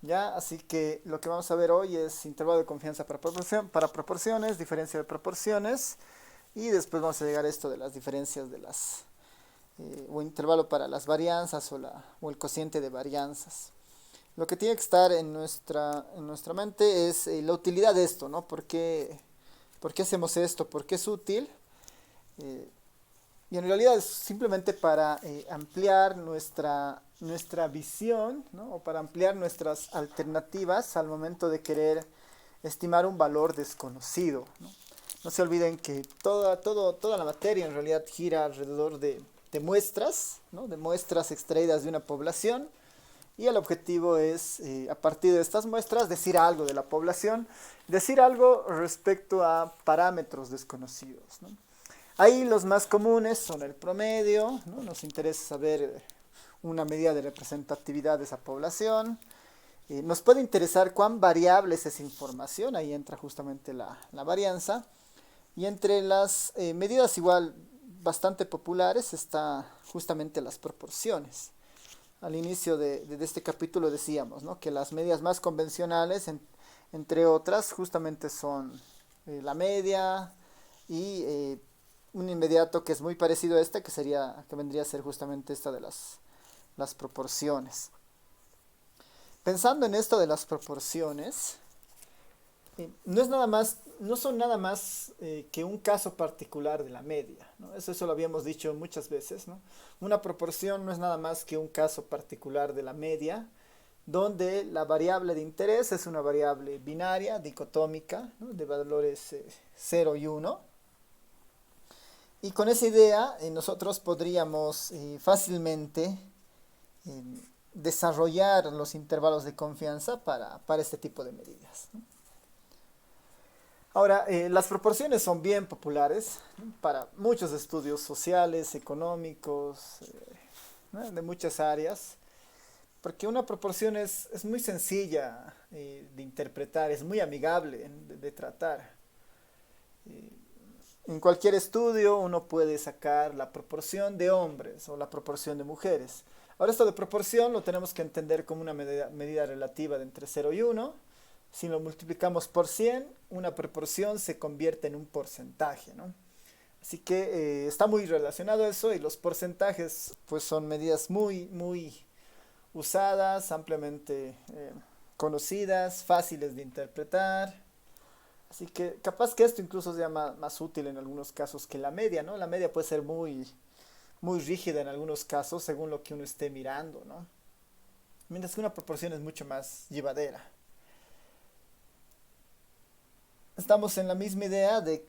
¿Ya? Así que lo que vamos a ver hoy es intervalo de confianza para proporciones, diferencia de proporciones y después vamos a llegar a esto de las diferencias de las, o intervalo para las varianzas o el cociente de varianzas. Lo que tiene que estar en nuestra mente es la utilidad de esto, ¿no? ¿Por qué hacemos esto? ¿Por qué es útil? Eh, y en realidad es simplemente para ampliar nuestra visión, ¿no? O para ampliar nuestras alternativas al momento de querer estimar un valor desconocido, ¿no? No se olviden que toda la materia en realidad gira alrededor de muestras, ¿no? De muestras extraídas de una población. Y el objetivo es, a partir de estas muestras, decir algo de la población, decir algo respecto a parámetros desconocidos, ¿no? Ahí los más comunes son el promedio, ¿no? Nos interesa saber una medida de representatividad de esa población. Nos puede interesar cuán variable es esa información, ahí entra justamente la varianza. Y entre las medidas igual bastante populares está justamente las proporciones. Al inicio de este capítulo decíamos, ¿no? Que las medidas más convencionales, entre otras, justamente son la media y un inmediato que es muy parecido a este, que vendría a ser justamente esta de las proporciones. Pensando en esto de las proporciones, no son nada más que un caso particular de la media, ¿no? Eso lo habíamos dicho muchas veces, ¿no? Una proporción no es nada más que un caso particular de la media, donde la variable de interés es una variable binaria, dicotómica, ¿no? De valores 0 y 1. Y con esa idea nosotros podríamos fácilmente eh, desarrollar los intervalos de confianza para este tipo de medidas, ¿no? Ahora, las proporciones son bien populares, ¿no? Para muchos estudios sociales, económicos, ¿no? De muchas áreas, porque una proporción es muy sencilla de interpretar, es muy amigable de tratar. Eh, en cualquier estudio uno puede sacar la proporción de hombres o la proporción de mujeres. Ahora esto de proporción lo tenemos que entender como una medida relativa de entre 0 y 1. Si lo multiplicamos por 100, una proporción se convierte en un porcentaje, ¿no? Así que está muy relacionado eso y los porcentajes pues son medidas muy usadas, ampliamente conocidas, fáciles de interpretar. Así que capaz que esto incluso sea más útil en algunos casos que la media, ¿no? La media puede ser muy rígida en algunos casos según lo que uno esté mirando, ¿no? Mientras que una proporción es mucho más llevadera. Estamos en la misma idea de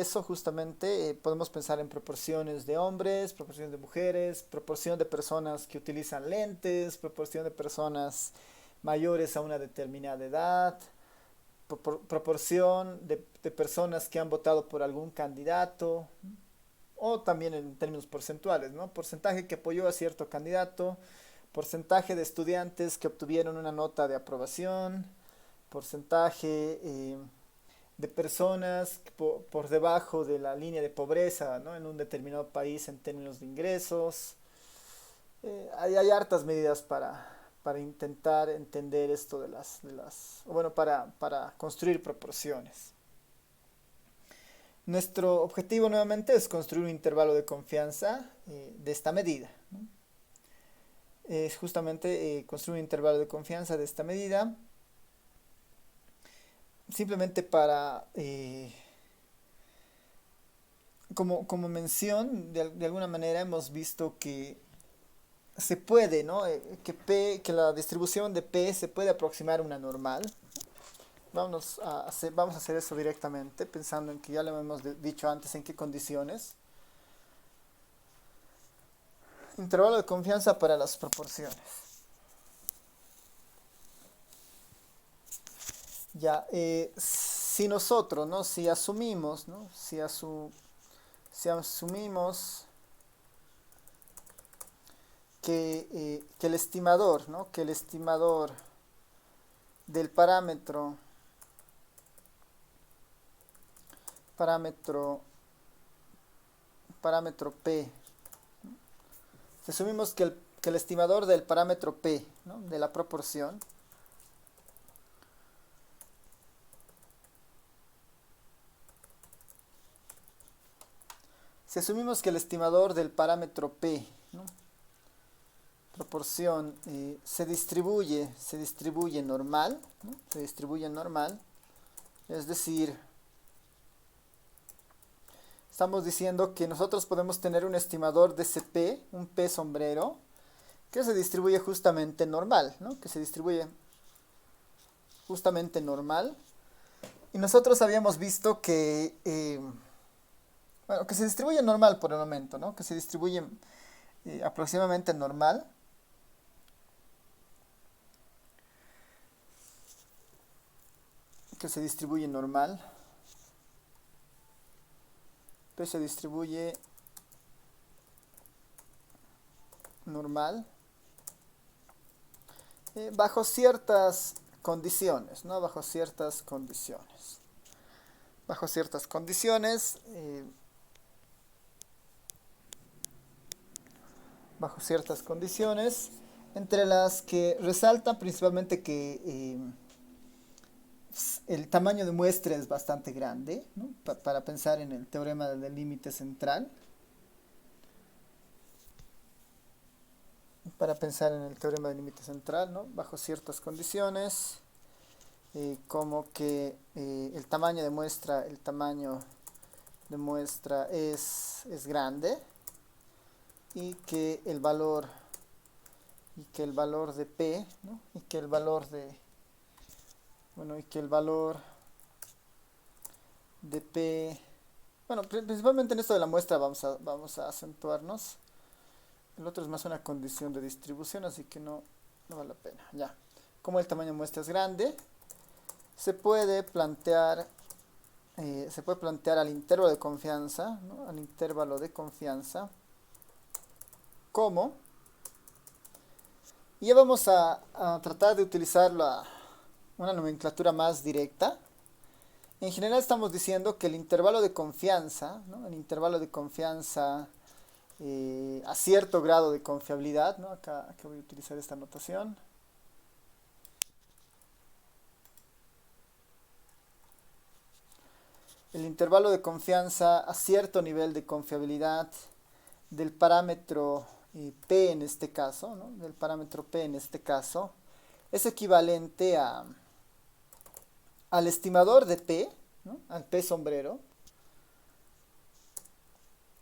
eso justamente. Podemos pensar en proporciones de hombres, proporciones de mujeres, proporción de personas que utilizan lentes, proporción de personas mayores a una determinada edad, proporción de personas que han votado por algún candidato, o también en términos porcentuales, ¿no? Porcentaje que apoyó a cierto candidato, porcentaje de estudiantes que obtuvieron una nota de aprobación, porcentaje de personas por debajo de la línea de pobreza, ¿no? En un determinado país en términos de ingresos. Hay hartas medidas para intentar entender esto bueno, para construir proporciones. Nuestro objetivo nuevamente es construir un intervalo de confianza de esta medida, ¿no? Es justamente construir un intervalo de confianza de esta medida, simplemente para, como mención, de alguna manera hemos visto que se puede, ¿no? Que la distribución de P se puede aproximar a una normal. Vamos a hacer eso directamente, pensando en que ya lo hemos dicho antes en qué condiciones. Intervalo de confianza para las proporciones. Ya, si nosotros, ¿no? Si asumimos, ¿no? Si asumimos que el estimador, ¿no? Que el estimador del parámetro, parámetro P. Si asumimos que el estimador del parámetro P, ¿no? De la proporción, Si asumimos que el estimador del parámetro P, ¿no?, proporción, se distribuye normal, ¿no?, se distribuye normal, es decir, estamos diciendo que nosotros podemos tener un estimador de ese P, un P sombrero, que se distribuye justamente normal, ¿no?, que se distribuye justamente normal. Y nosotros habíamos visto que, bueno, que se distribuye normal por el momento, ¿no?, que se distribuye aproximadamente normal. Que se distribuye normal. P se distribuye normal bajo ciertas condiciones, ¿no? Bajo ciertas condiciones. Bajo ciertas condiciones. Bajo ciertas condiciones, entre las que resalta principalmente que el tamaño de muestra es bastante grande, ¿no?, para pensar en el teorema del límite central. Para pensar en el teorema del límite central, ¿no?, bajo ciertas condiciones, como que el tamaño de muestra es grande, y que el valor de P, ¿no?, y que el valor de P, bueno, principalmente en esto de la muestra vamos a acentuarnos. El otro es más una condición de distribución, así que no vale la pena. Ya, como el tamaño de muestra es grande, se puede plantear al intervalo de confianza, ¿no?, al intervalo de confianza, como, y ya vamos a tratar de utilizar una nomenclatura más directa. En general estamos diciendo que el intervalo de confianza, ¿no?, el intervalo de confianza a cierto grado de confiabilidad, ¿no?, acá voy a utilizar esta notación. El intervalo de confianza a cierto nivel de confiabilidad del parámetro P en este caso, ¿no?, del parámetro P en este caso, es equivalente al estimador de P, ¿no?, al P sombrero,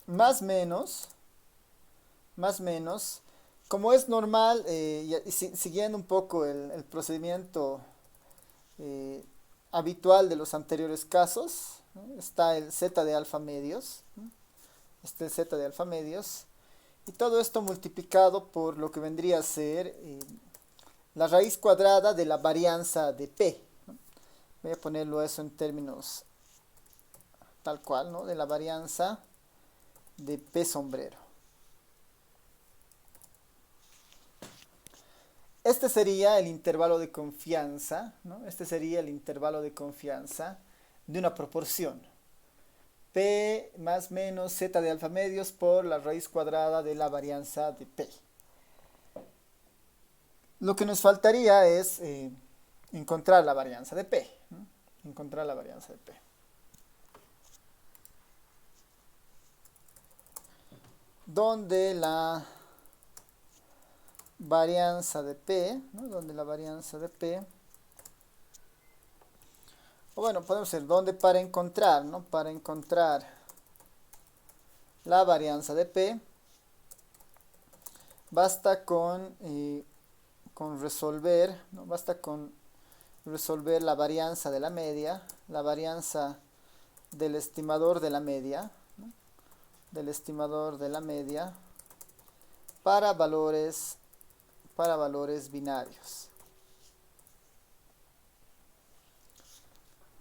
más menos, como es normal, y siguiendo un poco el procedimiento habitual de los anteriores casos, ¿no?, está el z de alfa medios, ¿no?, está el z de alfa medios, y todo esto multiplicado por lo que vendría a ser la raíz cuadrada de la varianza de P, ¿no? Voy a ponerlo eso en términos tal cual, ¿no?, de la varianza de P sombrero. Este sería el intervalo de confianza, ¿no?, este sería el intervalo de confianza de una proporción. P más menos z de alfa medios por la raíz cuadrada de la varianza de P. Lo que nos faltaría es encontrar la varianza de P, ¿no?, encontrar la varianza de P. Donde la varianza de P, ¿no?, donde la varianza de P, o bueno, podemos decir donde para encontrar, ¿no?, para encontrar la varianza de P, basta con resolver, ¿no?, basta con resolver la varianza de la media, la varianza del estimador de la media, ¿no?, del estimador de la media para valores binarios.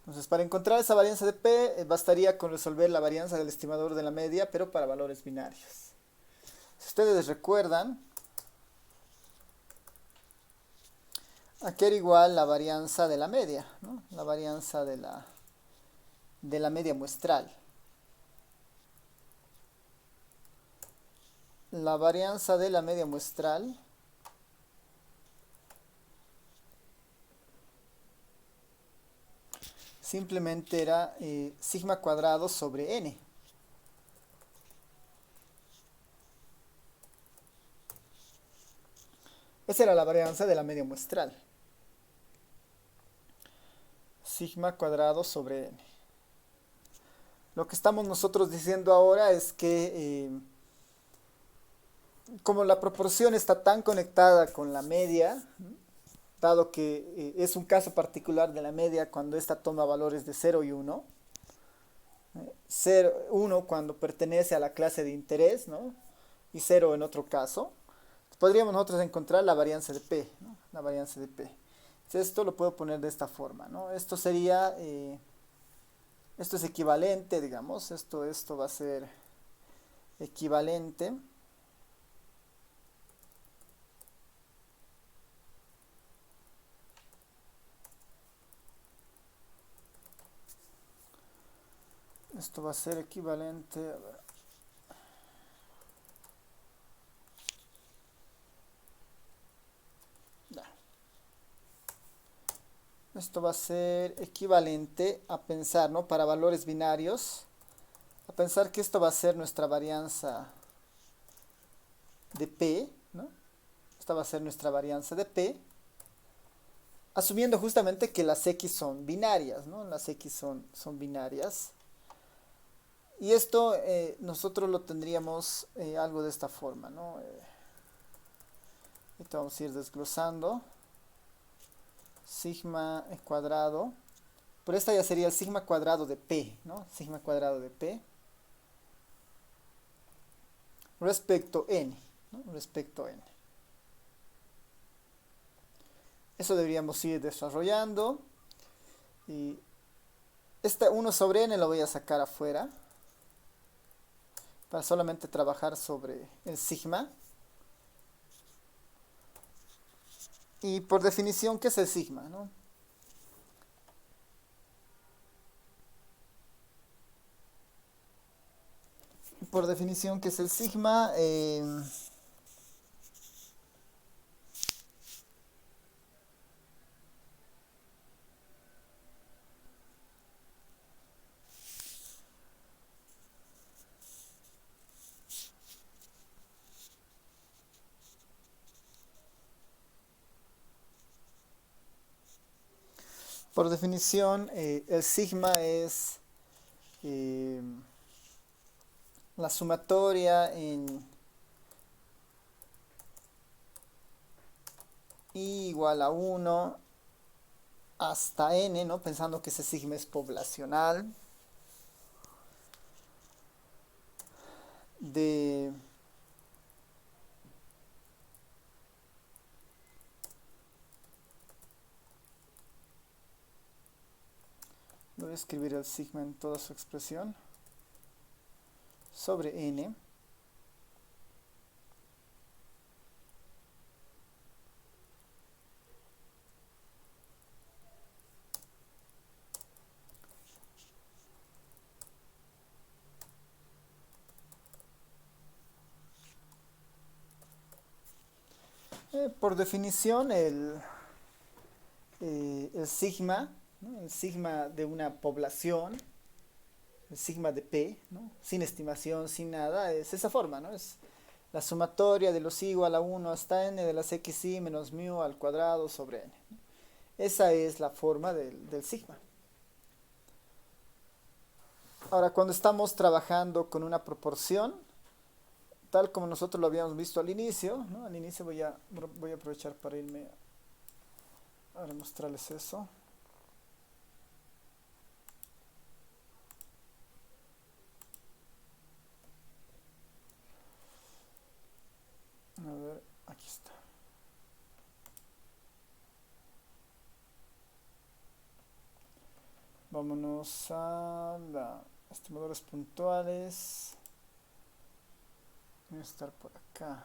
Entonces, para encontrar esa varianza de P, bastaría con resolver la varianza del estimador de la media, pero para valores binarios. Si ustedes recuerdan, aquí era igual la varianza de la media, ¿no?, la varianza de la media muestral. La varianza de la media muestral simplemente era sigma cuadrado sobre n. Esa era la varianza de la media muestral. Sigma cuadrado sobre n. Lo que estamos nosotros diciendo ahora es que como la proporción está tan conectada con la media, dado que es un caso particular de la media cuando ésta toma valores de 0 y 1, 1 cuando pertenece a la clase de interés, ¿no? Y 0 en otro caso, podríamos nosotros encontrar la varianza de P, ¿no? La varianza de P. Entonces, esto lo puedo poner de esta forma, ¿no? Esto sería, esto es equivalente, digamos, esto va a ser equivalente. Esto va a ser equivalente, a ver. Esto va a ser equivalente a pensar, ¿no? Para valores binarios, a pensar que esto va a ser nuestra varianza de P, ¿no? Esta va a ser nuestra varianza de P, asumiendo justamente que las X son binarias, ¿no? Las X son binarias. Y esto nosotros lo tendríamos algo de esta forma, ¿no? Ahorita vamos a ir desglosando. Sigma cuadrado. Por esta ya sería el sigma cuadrado de P, ¿no? Sigma cuadrado de P. Respecto n, ¿no? Respecto n. Eso deberíamos ir desarrollando. Y este 1 sobre n lo voy a sacar afuera, para solamente trabajar sobre el sigma. Y por definición, ¿qué es el sigma, no? Por definición, ¿qué es el sigma? Por definición, el sigma es la sumatoria en i igual a 1 hasta n, ¿no? Pensando que ese sigma es poblacional de voy a escribir el sigma en toda su expresión sobre n. Por definición, el sigma, ¿no? El sigma de una población, el sigma de P, ¿no? Sin estimación, sin nada, es esa forma, ¿no? Es la sumatoria de los i igual a 1 hasta n de las xi menos mu al cuadrado sobre n. Esa es la forma del sigma. Ahora, cuando estamos trabajando con una proporción, tal como nosotros lo habíamos visto al inicio, ¿no? Al inicio voy a aprovechar para irme a mostrarles eso. A ver, aquí está. Vámonos a estimadores puntuales. Voy a estar por acá.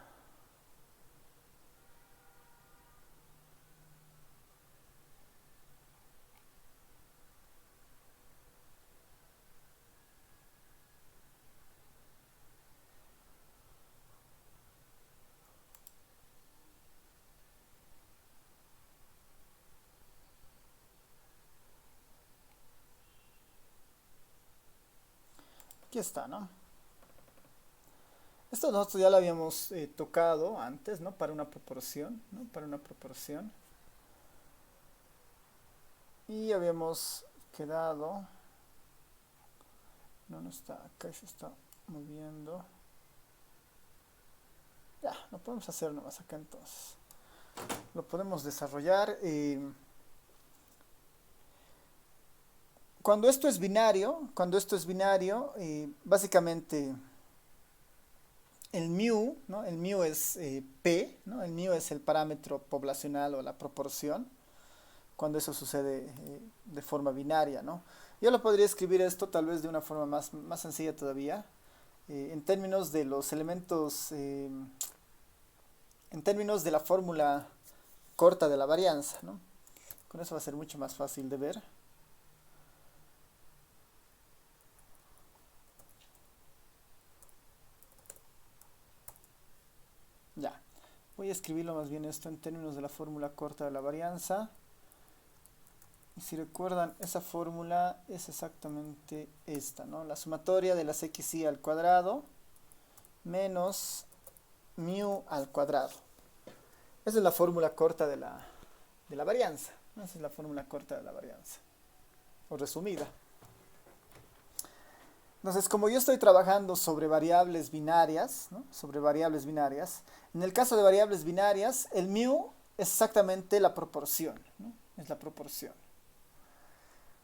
Aquí está, ¿no? Esto nosotros ya lo habíamos tocado antes, ¿no? Para una proporción, ¿no? Para una proporción. Y habíamos quedado... No está, acá se está moviendo. Ya, lo podemos hacer nomás acá entonces. Lo podemos desarrollar. Cuando esto es binario, básicamente el mu, ¿no? El mu es p, ¿no? El mu es el parámetro poblacional o la proporción, cuando eso sucede de forma binaria, ¿no? Yo lo podría escribir esto tal vez de una forma más sencilla todavía, en términos de los elementos, en términos de la fórmula corta de la varianza, ¿no? Con eso va a ser mucho más fácil de ver. Ya, voy a escribirlo más bien esto en términos de la fórmula corta de la varianza. Y si recuerdan, esa fórmula es exactamente esta, ¿no? La sumatoria de las xy al cuadrado menos mu al cuadrado. Esa es la fórmula corta de la varianza, ¿no? Esa es la fórmula corta de la varianza, o resumida. Entonces, como yo estoy trabajando sobre variables binarias, ¿no? Sobre variables binarias, en el caso de variables binarias, el mu es exactamente la proporción, ¿no? Es la proporción.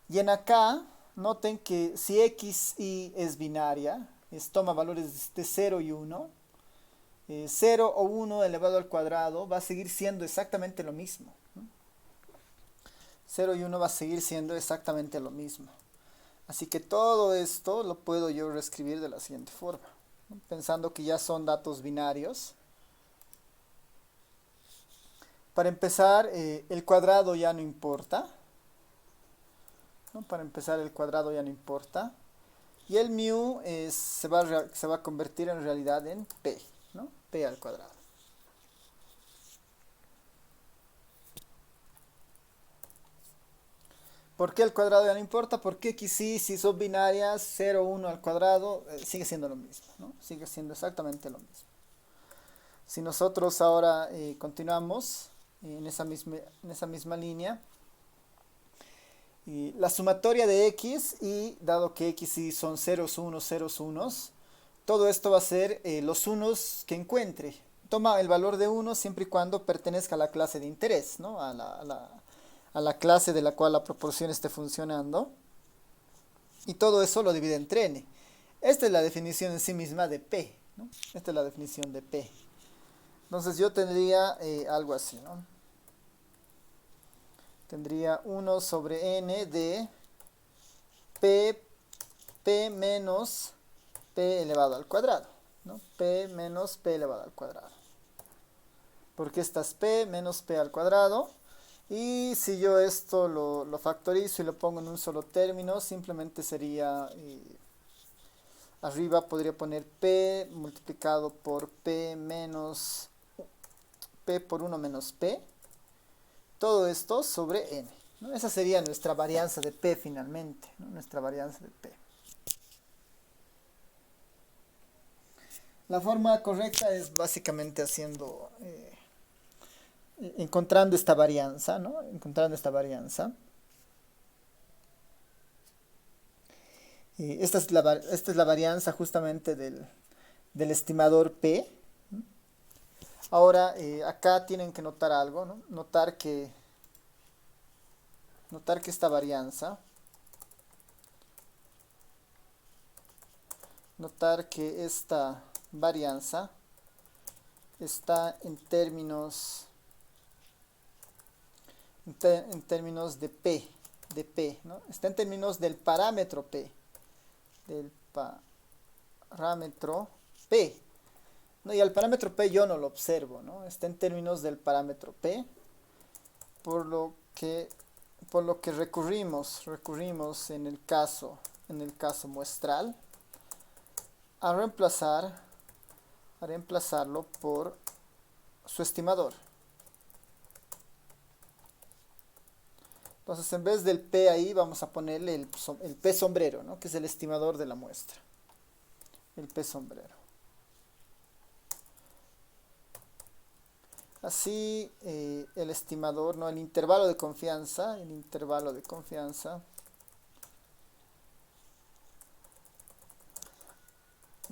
Y en acá, noten que si x y es binaria, toma valores de 0 y 1, 0 o 1 elevado al cuadrado va a seguir siendo exactamente lo mismo, ¿no? 0 y 1 va a seguir siendo exactamente lo mismo. Así que todo esto lo puedo yo reescribir de la siguiente forma, ¿no? Pensando que ya son datos binarios. Para empezar, el cuadrado ya no importa, ¿no? Para empezar, el cuadrado ya no importa. Y el mu se va a convertir en realidad en p, ¿no? P al cuadrado. ¿Por qué el cuadrado ya no importa? Porque x y si son binarias, 0, 1 al cuadrado, sigue siendo lo mismo, ¿no? Sigue siendo exactamente lo mismo. Si nosotros ahora continuamos en esa misma línea, y la sumatoria de x, y dado que x y son ceros, unos, todo esto va a ser los unos que encuentre. Toma el valor de 1 siempre y cuando pertenezca a la clase de interés, ¿no? A la clase de la cual la proporción esté funcionando. Y todo eso lo divide entre n. Esta es la definición en sí misma de p, ¿no? Esta es la definición de p. Entonces yo tendría algo así, ¿no? Tendría 1 sobre n de p menos p elevado al cuadrado, ¿no? P menos p elevado al cuadrado. Porque esta es p menos p al cuadrado. Y si yo esto lo factorizo y lo pongo en un solo término, simplemente sería, arriba podría poner p multiplicado por p menos p por 1 menos p. Todo esto sobre n, ¿no? Esa sería nuestra varianza de p finalmente, ¿no? Nuestra varianza de p. La forma correcta es básicamente haciendo, encontrando esta varianza, ¿no? Encontrando esta varianza. Esta es la varianza justamente del estimador P. Ahora, acá tienen que notar algo, ¿no? Notar que esta varianza, está en términos de P, ¿no? Está en términos del parámetro P, ¿no? Y al parámetro P yo no lo observo, ¿no? Está en términos del parámetro P, por lo que recurrimos en el caso muestral a reemplazarlo por su estimador. Entonces, en vez del P ahí, vamos a ponerle el P sombrero, ¿no? Que es el estimador de la muestra. El P sombrero. Así el estimador, ¿no? El intervalo de confianza,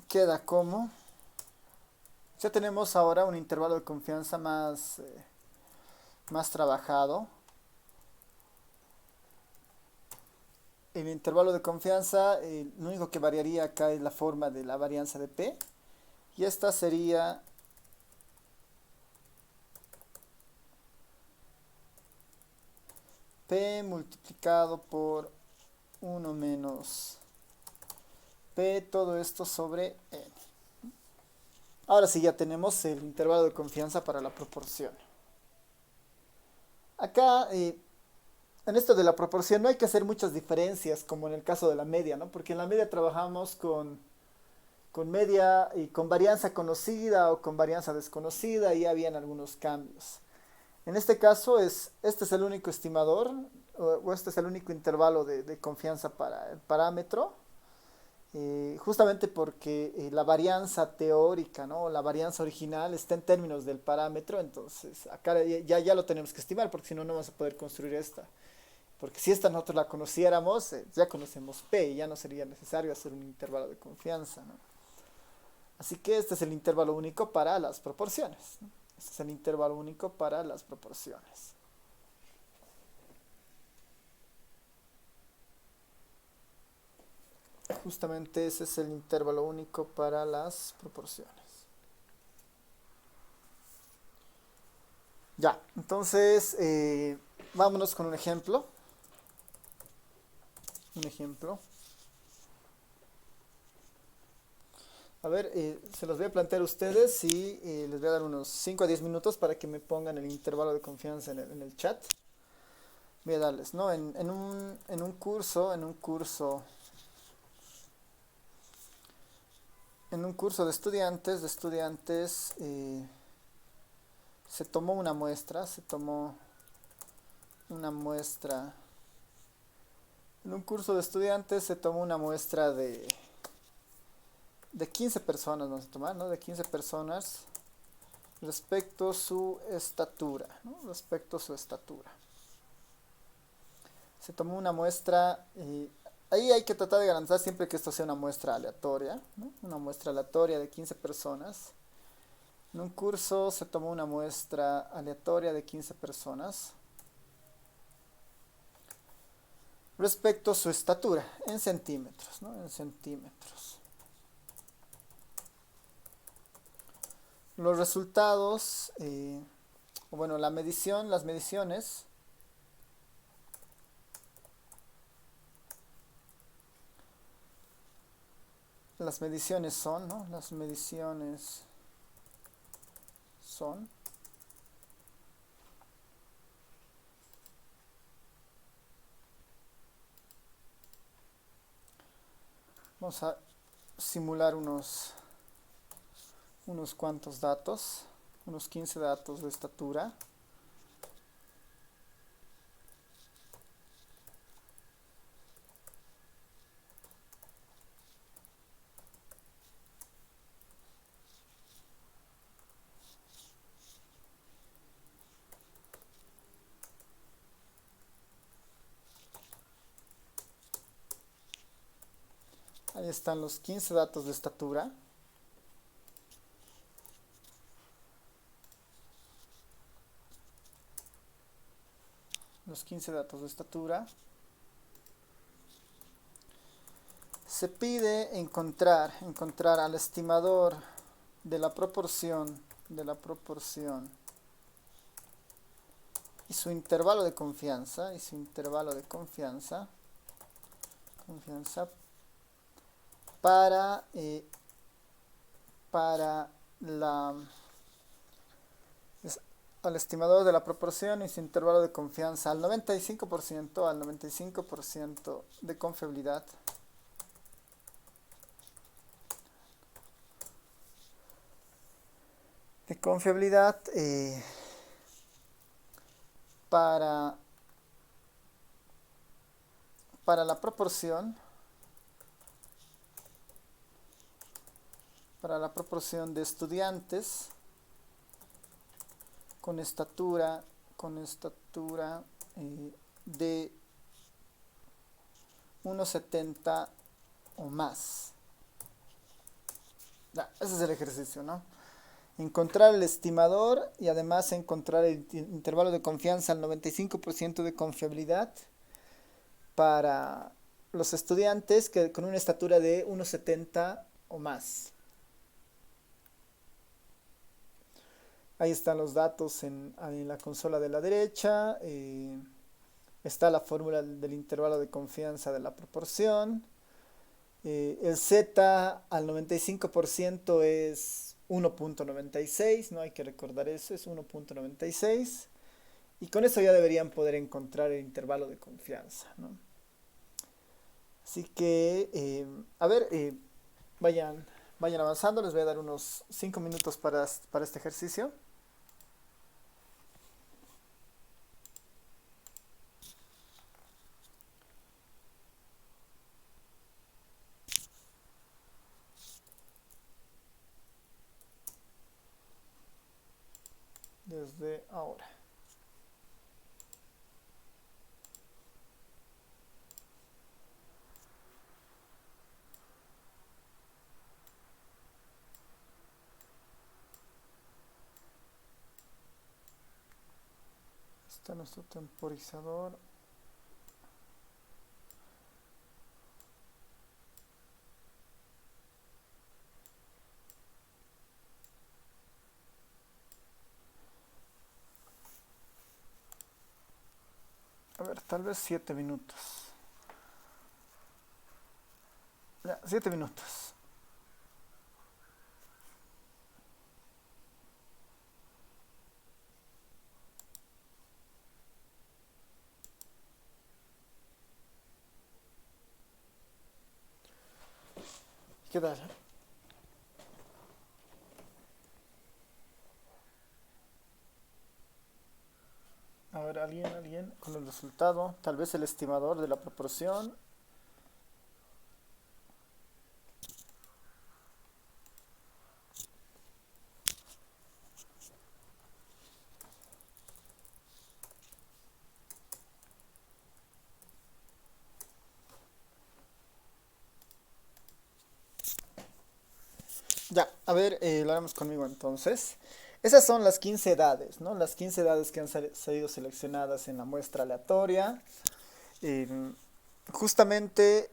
queda como, ya tenemos ahora un intervalo de confianza más trabajado. El intervalo de confianza, lo único que variaría acá es la forma de la varianza de P. Y esta sería P multiplicado por 1 menos P, todo esto sobre N. Ahora sí ya tenemos el intervalo de confianza para la proporción. Acá, en esto de la proporción no hay que hacer muchas diferencias como en el caso de la media, ¿no? Porque en la media trabajamos con media y con varianza conocida o con varianza desconocida y habían algunos cambios. En este caso este es el único estimador o este es el único intervalo de confianza para el parámetro, justamente porque la varianza teórica, ¿no? La varianza original está en términos del parámetro, entonces acá ya lo tenemos que estimar porque si no, no vamos a poder construir esta. Porque si esta nosotros la conociéramos, ya conocemos P y ya no sería necesario hacer un intervalo de confianza, ¿no? Así que este es el intervalo único para las proporciones, ¿no? Este es el intervalo único para las proporciones. Justamente ese es el intervalo único para las proporciones. Ya, entonces vámonos con un ejemplo. A ver, se los voy a plantear a ustedes y les voy a dar unos 5 a 10 minutos para que me pongan el intervalo de confianza en el chat. Voy a darles, ¿no? En un curso de estudiantes, se tomó una muestra, en un curso de estudiantes se tomó una muestra de 15 personas, vamos a tomar, ¿no? De 15 personas respecto a su estatura, ¿no? Se tomó una muestra, ahí hay que tratar de garantizar siempre que esto sea una muestra aleatoria, ¿no? Una muestra aleatoria de 15 personas. En un curso se tomó una muestra aleatoria de 15 personas respecto a su estatura, en centímetros, ¿no? En centímetros. Los resultados, bueno, las mediciones son, ¿no? Las mediciones son vamos a simular unos cuantos datos, unos 15 datos de estatura. Ahí están los 15 datos de estatura. Los 15 datos de estatura. Se pide encontrar al estimador de la proporción y su intervalo de confianza para al estimador de la proporción y su intervalo de confianza al 95% de confiabilidad. Para la proporción de estudiantes con estatura de 1,70 o más. Ya, ese es el ejercicio, ¿no? Encontrar el estimador y además encontrar el intervalo de confianza al 95% de confiabilidad para los estudiantes que con una estatura de 1,70 o más. Ahí están los datos en la consola de la derecha. Está la fórmula del intervalo de confianza de la proporción. El Z al 95% es 1,96, no hay que recordar eso, es 1,96. Y con eso ya deberían poder encontrar el intervalo de confianza, ¿no? Así que, a ver, vayan avanzando, les voy a dar unos 5 minutos para este ejercicio. Desde ahora. Está nuestro temporizador. A ver, tal vez 7 minutos. Ya, 7 minutos. ¿Qué tal? A ver, alguien con el resultado. Tal vez el estimador de la proporción. Ya, a ver, lo haremos conmigo entonces. Esas son las 15 edades, ¿no? Las 15 edades que han sido seleccionadas en la muestra aleatoria. Eh, Justamente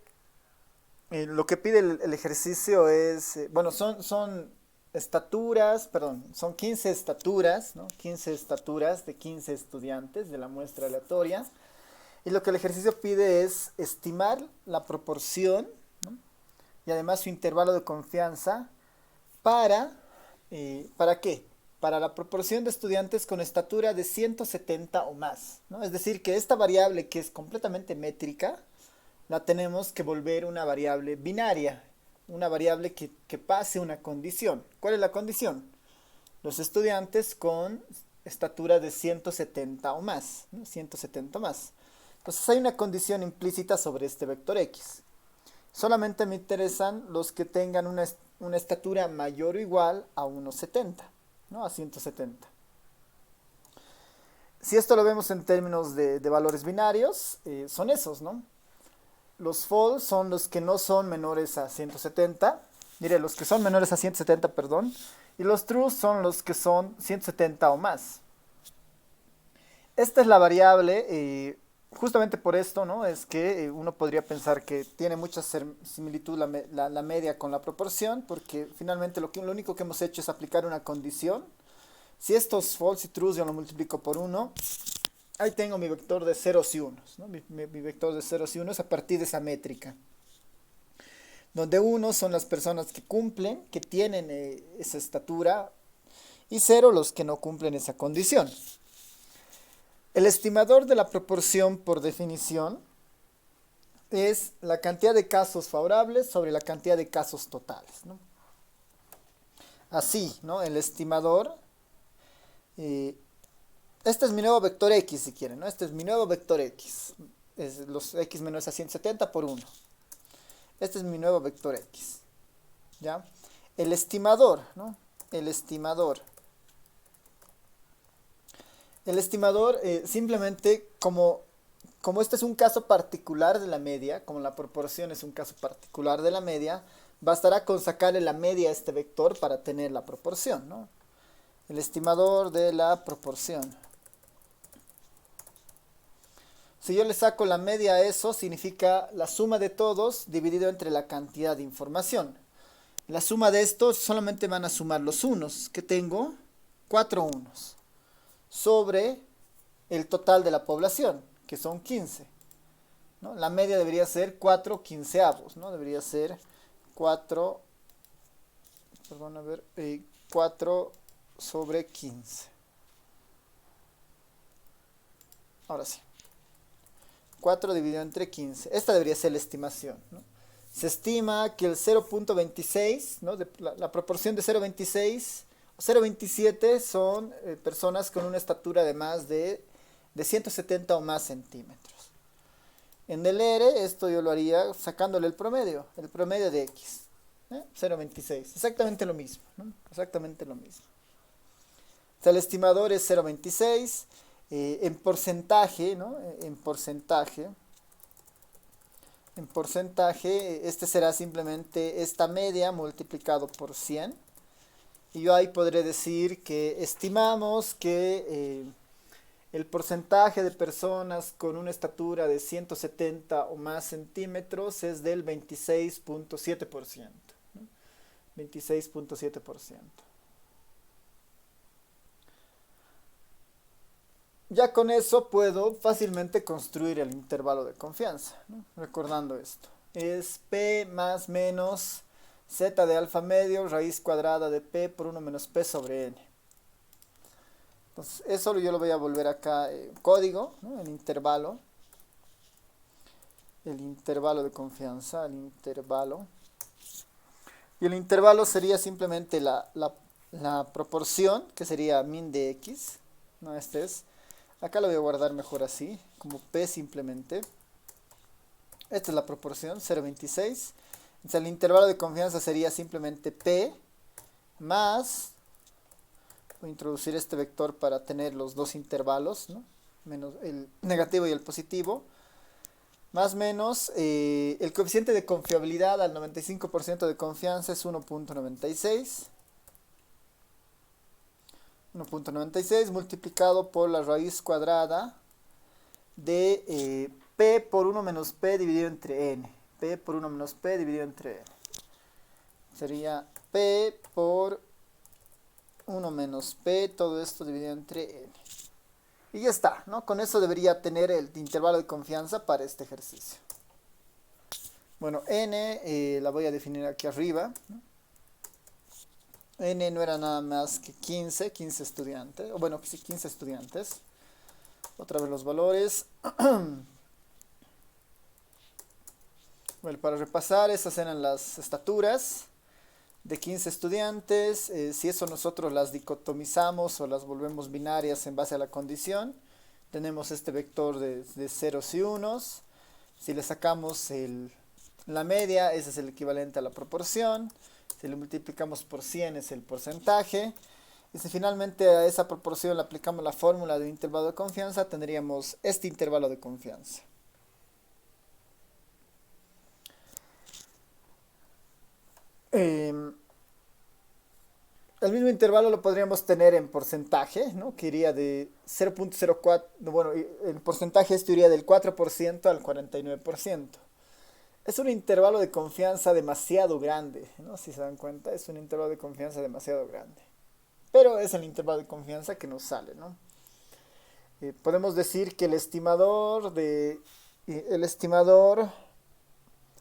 lo que pide el ejercicio es, bueno, son estaturas, perdón, son 15 estaturas, ¿no? 15 estaturas de 15 estudiantes de la muestra aleatoria. Y lo que el ejercicio pide es estimar la proporción, ¿no? Y además su intervalo de confianza para, ¿para qué? Para la proporción de estudiantes con estatura de 170 o más, ¿no? Es decir, que esta variable que es completamente métrica, la tenemos que volver una variable binaria, una variable que pase una condición. ¿Cuál es la condición? Los estudiantes con estatura de 170 o más, ¿no? 170 o más. Entonces hay una condición implícita sobre este vector X. Solamente me interesan los que tengan una estatura mayor o igual a 1,70, ¿no? A 170. Si esto lo vemos en términos de valores binarios, son esos, ¿no? Los false son los que no son menores a 170. Diré, los que son menores a 170, perdón. Y los true son los que son 170 o más. Esta es la variable, justamente por esto, ¿no? Es que uno podría pensar que tiene mucha similitud la media con la proporción, porque finalmente lo único que hemos hecho es aplicar una condición. Si estos false y true yo lo multiplico por 1, ahí tengo mi vector de ceros y unos, ¿no? Mi vector de ceros y unos a partir de esa métrica. Donde 1 son las personas que cumplen, que tienen esa estatura, y 0 los que no cumplen esa condición. El estimador de la proporción, por definición, es la cantidad de casos favorables sobre la cantidad de casos totales, ¿no? Así, ¿no? El estimador, este es mi nuevo vector X, si quieren, ¿no? Este es mi nuevo vector X. Es los X menores a 170 por 1. Este es mi nuevo vector X. ¿Ya? El estimador, ¿no? El estimador el estimador simplemente como este es un caso particular de la media, como la proporción es un caso particular de la media, bastará con sacarle la media a este vector para tener la proporción, ¿no? El estimador de la proporción. Si yo le saco la media a eso, significa la suma de todos dividido entre la cantidad de información. La suma de estos solamente van a sumar los unos, que tengo 4 unos, sobre el total de la población, que son 15. ¿No? La media debería ser 4 quinceavos, ¿no? Debería ser 4, perdón, a ver, 4 sobre 15. Ahora sí. 4 dividido entre 15. Esta debería ser la estimación, ¿no? Se estima que el 0.26, ¿no? La proporción de 0.26 o 0.27 son personas con una estatura de más de 170 o más centímetros. En el R, esto yo lo haría sacándole el promedio de X. 0.26, exactamente lo mismo, ¿no? Exactamente lo mismo. O sea, el estimador es 0.26. En porcentaje, ¿no? En porcentaje, este será simplemente esta media multiplicado por 100. Y yo ahí podré decir que estimamos que el porcentaje de personas con una estatura de 170 o más centímetros es del 26.7%, ¿no? 26.7%. Ya con eso puedo fácilmente construir el intervalo de confianza, ¿no? Recordando esto. Es P más menos Z de alfa medio raíz cuadrada de P por 1 menos P sobre N. Entonces, eso yo lo voy a volver acá código, ¿no? El intervalo de confianza, el intervalo. Y el intervalo sería simplemente la proporción, que sería min de X, ¿no? Este es. Acá lo voy a guardar mejor así, como P simplemente. Esta es la proporción, 0.26. Entonces el intervalo de confianza sería simplemente P más, voy a introducir este vector para tener los dos intervalos, ¿no? Menos el negativo y el positivo. Más menos, el coeficiente de confiabilidad al 95% de confianza es 1.96. 1.96 multiplicado por la raíz cuadrada de P por 1 menos P dividido entre N. P por 1 menos P dividido entre N. Sería P por 1 menos P, todo esto dividido entre N. Y ya está, ¿no? Con eso debería tener el intervalo de confianza para este ejercicio. Bueno, N la voy a definir aquí arriba, ¿no? N no era nada más que 15 estudiantes, o bueno, sí, 15 estudiantes. Otra vez los valores. Bueno, para repasar, esas eran las estaturas de 15 estudiantes. Si eso nosotros las dicotomizamos o las volvemos binarias en base a la condición, tenemos este vector de ceros y unos. Si le sacamos la media, ese es el equivalente a la proporción. Si le multiplicamos por 100 es el porcentaje. Y si finalmente a esa proporción le aplicamos la fórmula de intervalo de confianza, tendríamos este intervalo de confianza. El mismo intervalo lo podríamos tener en porcentaje, ¿no? Que iría de 0.04, bueno, el porcentaje esto iría del 4% al 49%. Es un intervalo de confianza demasiado grande, ¿no? Si se dan cuenta, es un intervalo de confianza demasiado grande. Pero es el intervalo de confianza que nos sale, ¿no? Podemos decir que el estimador,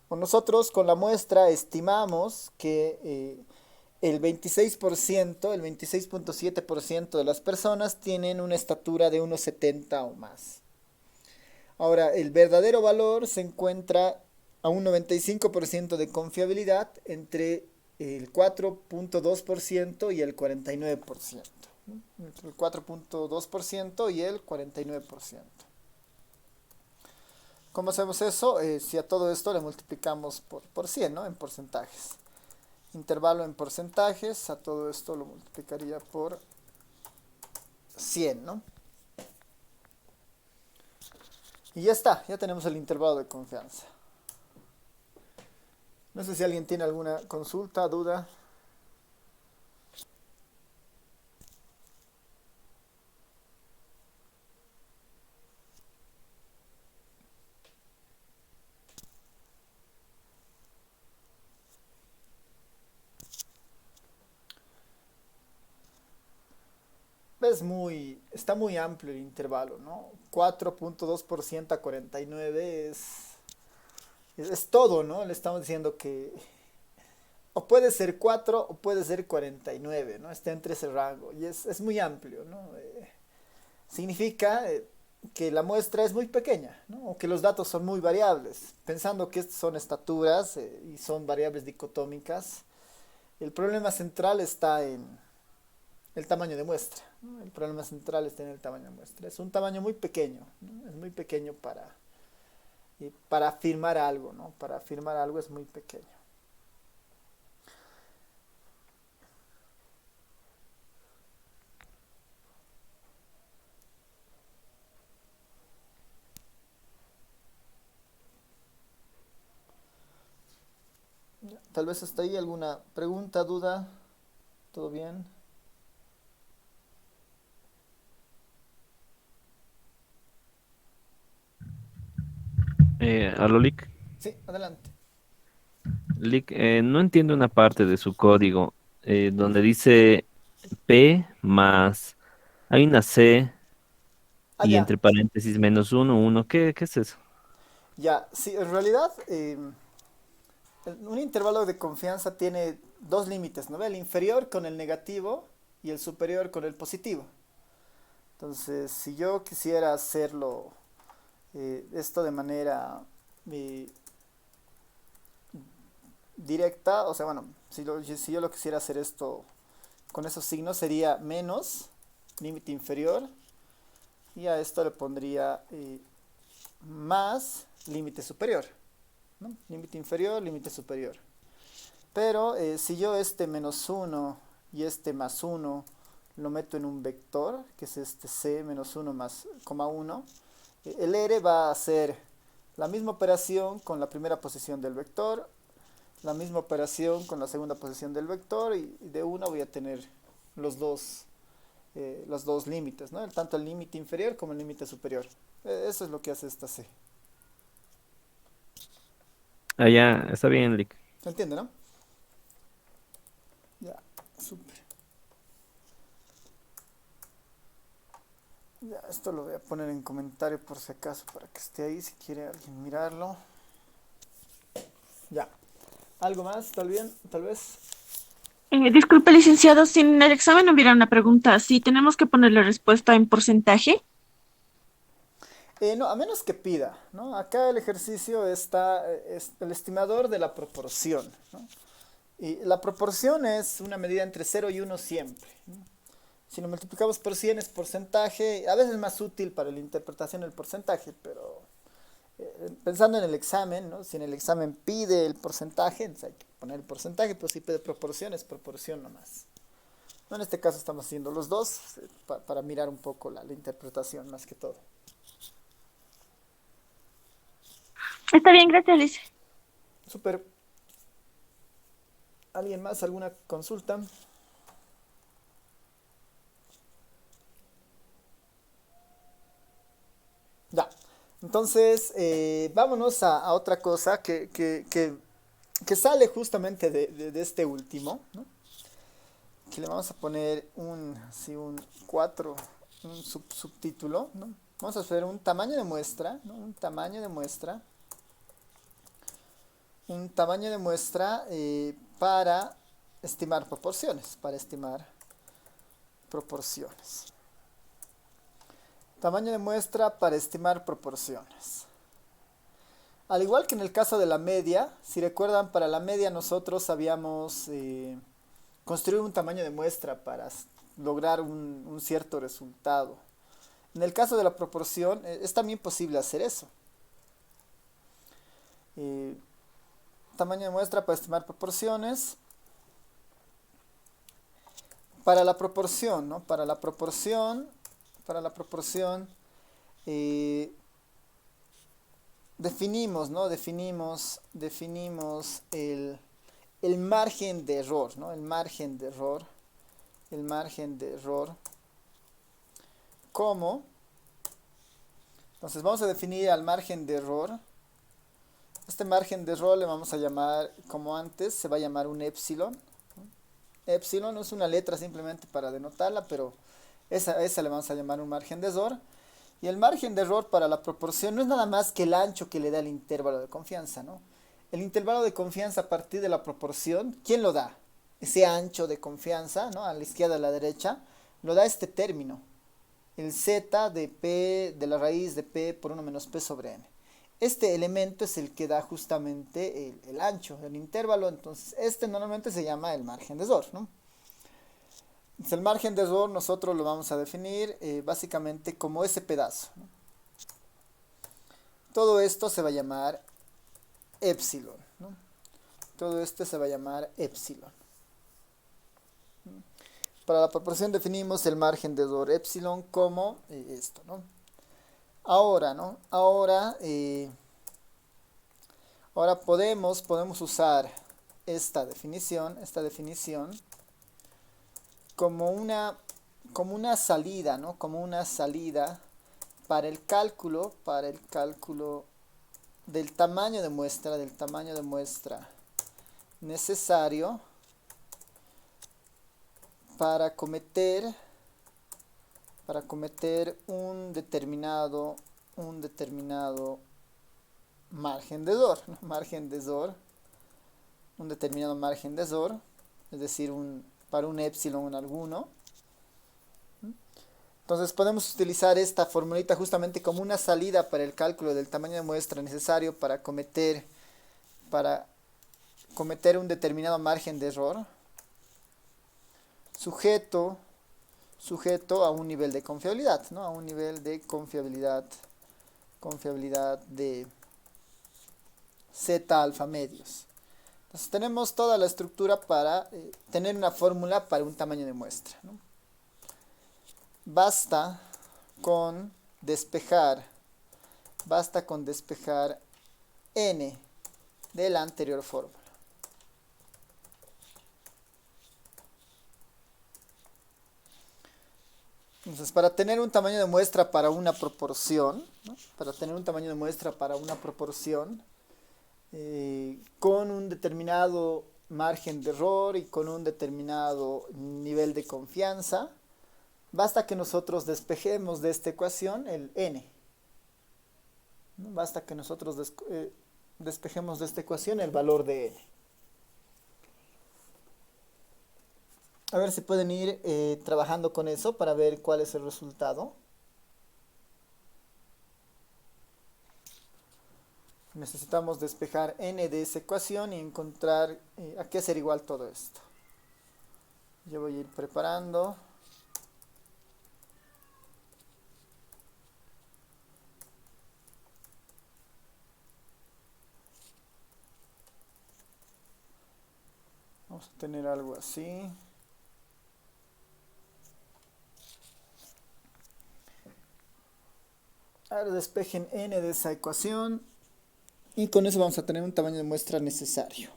o nosotros con la muestra estimamos que el 26%, el 26.7% de las personas tienen una estatura de 1,70 o más. Ahora, el verdadero valor se encuentra a un 95% de confiabilidad entre el 4.2% y el 49%. ¿No? Entre el 4.2% y el 49%. ¿Cómo hacemos eso? Si a todo esto le multiplicamos por 100, ¿no? En porcentajes. Intervalo en porcentajes, a todo esto lo multiplicaría por 100, ¿no? Y ya está, ya tenemos el intervalo de confianza. No sé si alguien tiene alguna consulta, duda. Está muy amplio el intervalo, ¿no? 4,2% a 49 es todo, ¿no? Le estamos diciendo que o puede ser 4 o puede ser 49, ¿no? Está entre ese rango y es muy amplio, ¿no? Significa que la muestra es muy pequeña, ¿no? O que los datos son muy variables. Pensando que estas son estaturas y son variables dicotómicas, el problema central está en el tamaño de muestra, ¿no? El problema central está en el tamaño de muestra. Es un tamaño muy pequeño, ¿no? Es muy pequeño para afirmar algo, ¿no? Para afirmar algo es muy pequeño. Tal vez hasta ahí alguna pregunta, duda. ¿Todo bien? Aló, Lick. Sí, adelante. Lick, no entiendo una parte de su código donde dice P más, hay una C Ah, y ya, entre paréntesis menos uno, uno. ¿Qué es eso? ya. Sí, en realidad un intervalo de confianza tiene dos límites, ¿no? El inferior con el negativo y el superior con el positivo. Entonces, si yo quisiera hacerlo esto de manera eh, directa, o sea, bueno, si yo lo quisiera hacer esto con esos signos sería menos límite inferior y a esto le pondría más límite superior, ¿no? Límite inferior, límite superior. Pero si yo este menos uno y este más uno lo meto en un vector, que es este c menos uno más coma uno, el r va a hacer la misma operación con la primera posición del vector, la misma operación con la segunda posición del vector y de una voy a tener los dos límites, ¿no? Tanto el límite inferior como el límite superior. Eso es lo que hace esta C. Ah, ya, está bien, Lick. ¿Se entiende, no? Ya, súper. Ya, esto lo voy a poner en comentario por si acaso para que esté ahí si quiere alguien mirarlo. Ya. ¿Algo más? Tal vez. Disculpe, licenciado, si en el examen hubiera una pregunta, si tenemos que poner la respuesta en porcentaje. No, a menos que pida, ¿no? Acá el ejercicio está, es el estimador de la proporción, ¿no? Y la proporción es una medida entre cero y uno siempre, ¿no? Si lo multiplicamos por 100 es porcentaje, a veces es más útil para la interpretación del porcentaje, pero pensando en el examen, ¿no? Si en el examen pide el porcentaje, entonces hay que poner el porcentaje, pero si pide proporción, es proporción nomás. No, en este caso estamos haciendo los dos para mirar un poco la interpretación más que todo. Está bien, gracias, Lice. Súper. ¿Alguien más? ¿Alguna consulta? Ya. Entonces, vámonos a otra cosa que sale justamente de este último, ¿no? Que le vamos a poner sí, un 4 un subtítulo, ¿no? Vamos a hacer un tamaño de muestra, ¿no? Un tamaño de muestra para estimar proporciones. Tamaño de muestra para estimar proporciones. Al igual que en el caso de la media, si recuerdan, para la media nosotros habíamos construido un tamaño de muestra para lograr un cierto resultado. En el caso de la proporción, es también posible hacer eso. Eh, Tamaño de muestra para estimar proporciones. Para la proporción, ¿no? Para la proporción, eh, definimos, ¿no? Definimos el margen de error, ¿no? El margen de error como, entonces vamos a definir al margen de error. Este margen de error le vamos a llamar, como antes, se va a llamar un épsilon. Épsilon no es una letra simplemente para denotarla, pero esa le vamos a llamar un margen de error. Y el margen de error para la proporción no es nada más que el ancho que le da el intervalo de confianza, ¿no? El intervalo de confianza a partir de la proporción, ¿quién lo da? Ese ancho de confianza, ¿no? A la izquierda y a la derecha, lo da este término. El z de p de la raíz de p por 1 menos p sobre n. Este elemento es el que da justamente el ancho, el intervalo. Entonces, este normalmente se llama el margen de error, ¿no? Entonces, el margen de error nosotros lo vamos a definir básicamente como ese pedazo, ¿no? Todo esto se va a llamar épsilon, ¿no? Todo esto se va a llamar épsilon. Para la proporción definimos el margen de error épsilon como esto, ¿no? Ahora, ¿no? Ahora podemos usar esta definición como una salida, ¿no? Como una salida para el cálculo del tamaño de muestra necesario para cometer un determinado margen de error, ¿no? Un determinado margen de error, es decir, para un épsilon en alguno. Entonces podemos utilizar esta formulita justamente como una salida para el cálculo del tamaño de muestra necesario para cometer un determinado margen de error, sujeto a un nivel de confiabilidad, ¿no? A un nivel de confiabilidad de z alfa medios. Entonces tenemos toda la estructura para tener una fórmula para un tamaño de muestra, ¿no? Basta con despejar n de la anterior fórmula. Entonces, para tener un tamaño de muestra para una proporción, ¿no? Con un determinado margen de error y con un determinado nivel de confianza, basta que nosotros despejemos de esta ecuación el n, ¿no? Basta que nosotros despejemos de esta ecuación el valor de n. A ver si pueden ir trabajando con eso para ver cuál es el resultado. Necesitamos despejar n de esa ecuación y encontrar a qué ser igual todo esto. Yo voy a ir preparando. Vamos a tener algo así. Ahora despejen n de esa ecuación y con eso vamos a tener un tamaño de muestra necesario.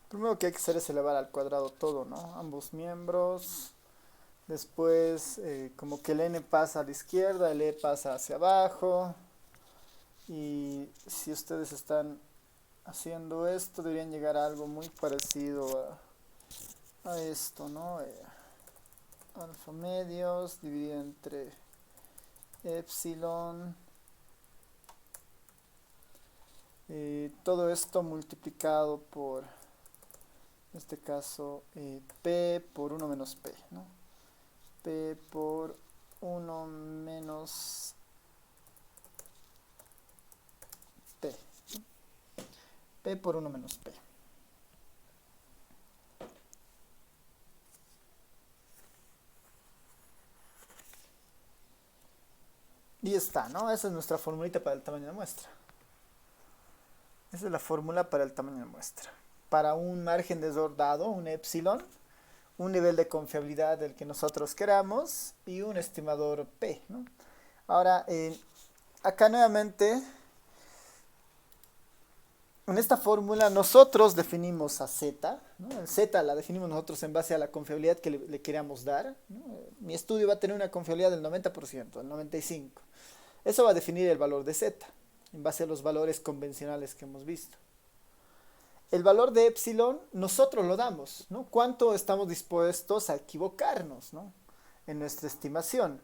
Primero que hay que hacer es elevar al cuadrado todo, ¿no? Ambos miembros. Después, como que el n pasa a la izquierda, el e pasa hacia abajo. Y si ustedes están haciendo esto, deberían llegar a algo muy parecido a esto, ¿no? Alfa medios dividido entre epsilon. Todo esto multiplicado por, en este caso, p por 1 menos p, ¿no? P por 1 menos P. P por 1 menos P. Y está, ¿no? Esa es nuestra formulita para el tamaño de muestra. Esa es la fórmula para el tamaño de muestra. Para un margen de error dado, un epsilon, un nivel de confiabilidad del que nosotros queramos y un estimador P, ¿no? Ahora, acá nuevamente, en esta fórmula nosotros definimos a Z, ¿no? El Z la definimos nosotros en base a la confiabilidad que le queramos dar, ¿no? Mi estudio va a tener una confiabilidad del 90%, del 95%. Eso va a definir el valor de Z, en base a los valores convencionales que hemos visto. El valor de epsilon nosotros lo damos, ¿no? ¿Cuánto estamos dispuestos a equivocarnos, ¿no? En nuestra estimación?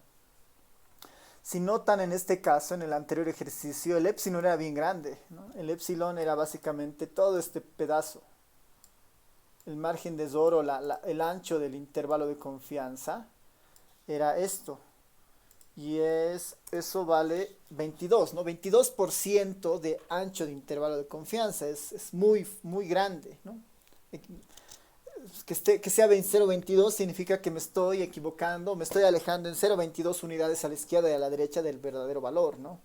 Si notan en este caso, en el anterior ejercicio, el epsilon era bien grande, ¿no? El epsilon era básicamente todo este pedazo. El margen de error o el ancho del intervalo de confianza era esto. Y eso vale 22, ¿no? 22% de ancho de intervalo de confianza. Es muy, muy grande, ¿no? Que sea 0,22 significa que me estoy equivocando, me estoy alejando en 0,22 unidades a la izquierda y a la derecha del verdadero valor, ¿no?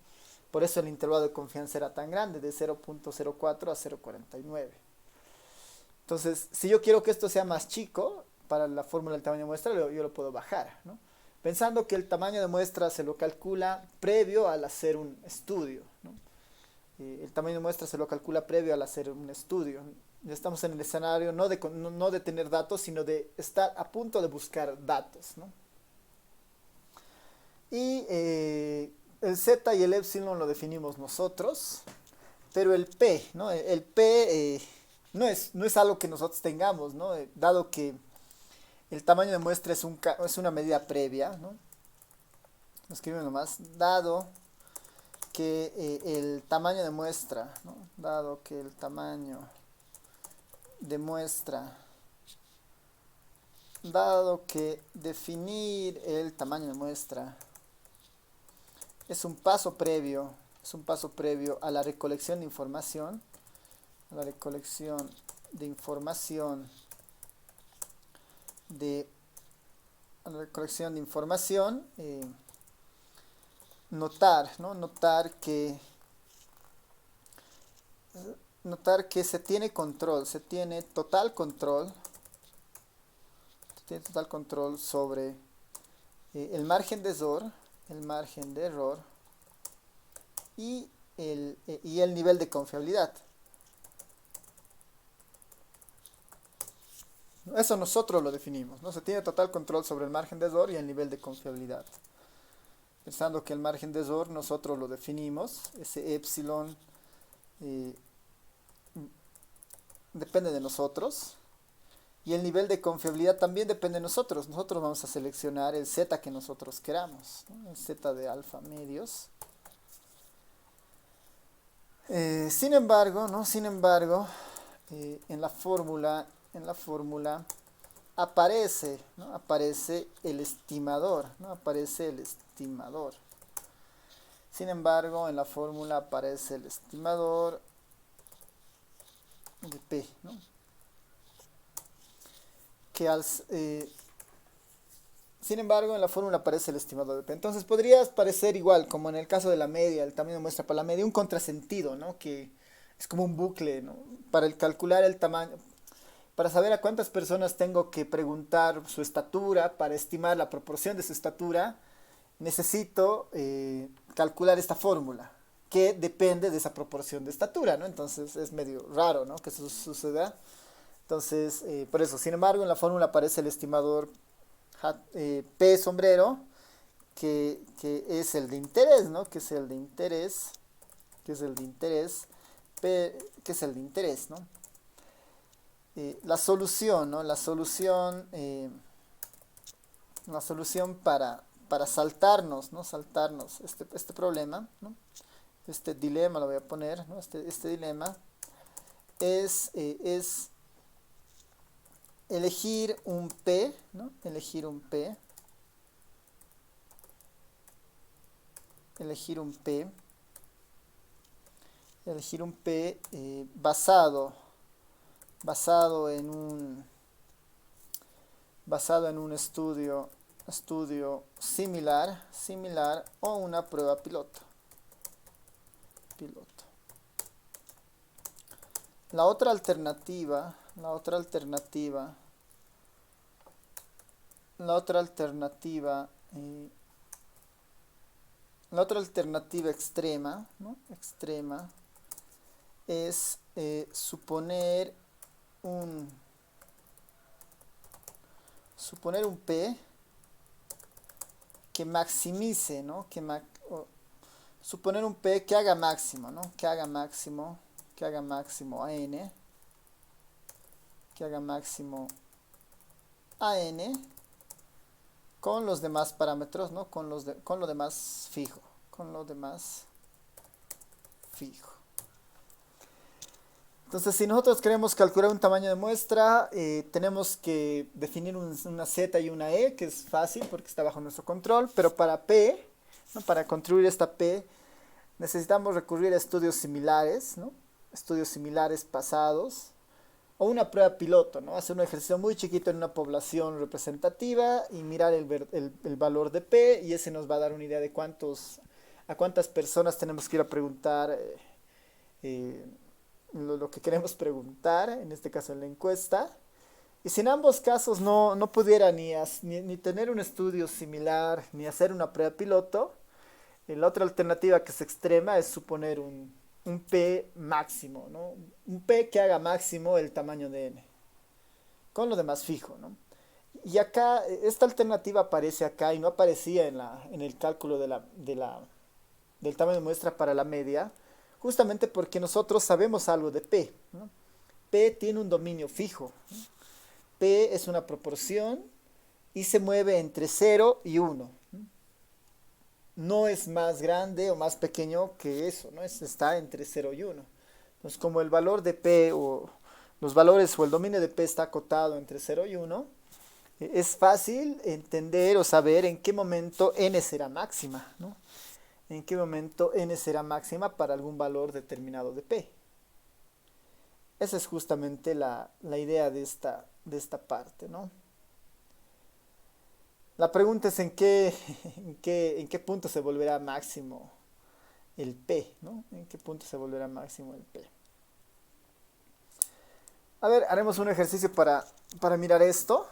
Por eso el intervalo de confianza era tan grande, de 0,04 a 0,49. Entonces, si yo quiero que esto sea más chico, para la fórmula del tamaño de muestra, yo lo puedo bajar, ¿no? Pensando que el tamaño de muestra se lo calcula previo al hacer un estudio, ¿no? El tamaño de muestra se lo calcula previo al hacer un estudio. Ya estamos en el escenario no de tener datos, sino de estar a punto de buscar datos, ¿no? Y el Z y el epsilon lo definimos nosotros, pero el P, ¿no? El P no es algo que nosotros tengamos, ¿no? Dado que el tamaño de muestra es una medida previa, ¿no? Escribimos nomás, dado que el tamaño de muestra, ¿no? Dado que el tamaño de muestra, dado que definir el tamaño de muestra es un paso previo a la recolección de información, notar, ¿no? Notar que se tiene control, se tiene total control sobre el margen de error y el nivel de confiabilidad. Eso nosotros lo definimos, ¿no? Se tiene total control sobre el margen de error y el nivel de confiabilidad. Pensando que el margen de error nosotros lo definimos, ese epsilon depende de nosotros y el nivel de confiabilidad también depende de nosotros. Nosotros vamos a seleccionar el Z que nosotros queramos, ¿no? El Z de alfa medios. Sin embargo, en la fórmula aparece, ¿no? Aparece el estimador, ¿no? Aparece el estimador. Sin embargo, en la fórmula aparece el estimador de P, ¿no? Sin embargo, en la fórmula aparece el estimador de P. Entonces podría parecer igual, como en el caso de la media, el tamaño de muestra para la media, un contrasentido, ¿no? Que es como un bucle, ¿no? Para calcular el tamaño, para saber a cuántas personas tengo que preguntar su estatura, para estimar la proporción de su estatura, necesito calcular esta fórmula, que depende de esa proporción de estatura, ¿no? Entonces es medio raro, ¿no? Que eso suceda. Entonces, por eso, sin embargo, en la fórmula aparece el estimador P sombrero, que es el de interés, ¿no? Que es el de interés, P, que es el de interés, ¿no? La solución, ¿no? La solución para saltarnos, ¿no? Saltarnos este problema, ¿no? Este dilema lo voy a poner, ¿no? Este dilema es elegir un P, ¿no? Elegir un P basado en un estudio estudio similar o una prueba piloto. La otra alternativa extrema, ¿no? Extrema es suponer un P que maximice, ¿no? Suponer un P que haga máximo, ¿no? Que haga máximo a n, con los demás parámetros, ¿no? Con lo demás fijo. Entonces, si nosotros queremos calcular un tamaño de muestra, tenemos que definir una Z y una E, que es fácil porque está bajo nuestro control, pero para P, ¿no? Para construir esta P, necesitamos recurrir a estudios similares, ¿no? Estudios similares pasados, o una prueba piloto, ¿no? Hacer un ejercicio muy chiquito en una población representativa y mirar el valor de P, y ese nos va a dar una idea de a cuántas personas tenemos que ir a preguntar lo que queremos preguntar, en este caso en la encuesta. Y si en ambos casos no pudiera ni tener un estudio similar, ni hacer una prueba piloto, la otra alternativa que es extrema es suponer un P máximo, ¿no? Un P que haga máximo el tamaño de n, con lo demás fijo, ¿no? Y acá, esta alternativa aparece acá y no aparecía en el cálculo del tamaño de muestra para la media, justamente porque nosotros sabemos algo de P, ¿no? P tiene un dominio fijo, ¿no? P es una proporción y se mueve entre 0 y 1. No es más grande o más pequeño que eso, ¿no? Está entre 0 y 1. Entonces, como el valor de P o los valores o el dominio de P está acotado entre 0 y 1, es fácil entender o saber en qué momento n será máxima, ¿no? En qué momento n será máxima para algún valor determinado de P. Esa es justamente la idea de esta parte, ¿no? La pregunta es en qué punto se volverá máximo el P, ¿no? ¿En qué punto se volverá máximo el P? A ver, haremos un ejercicio para mirar esto.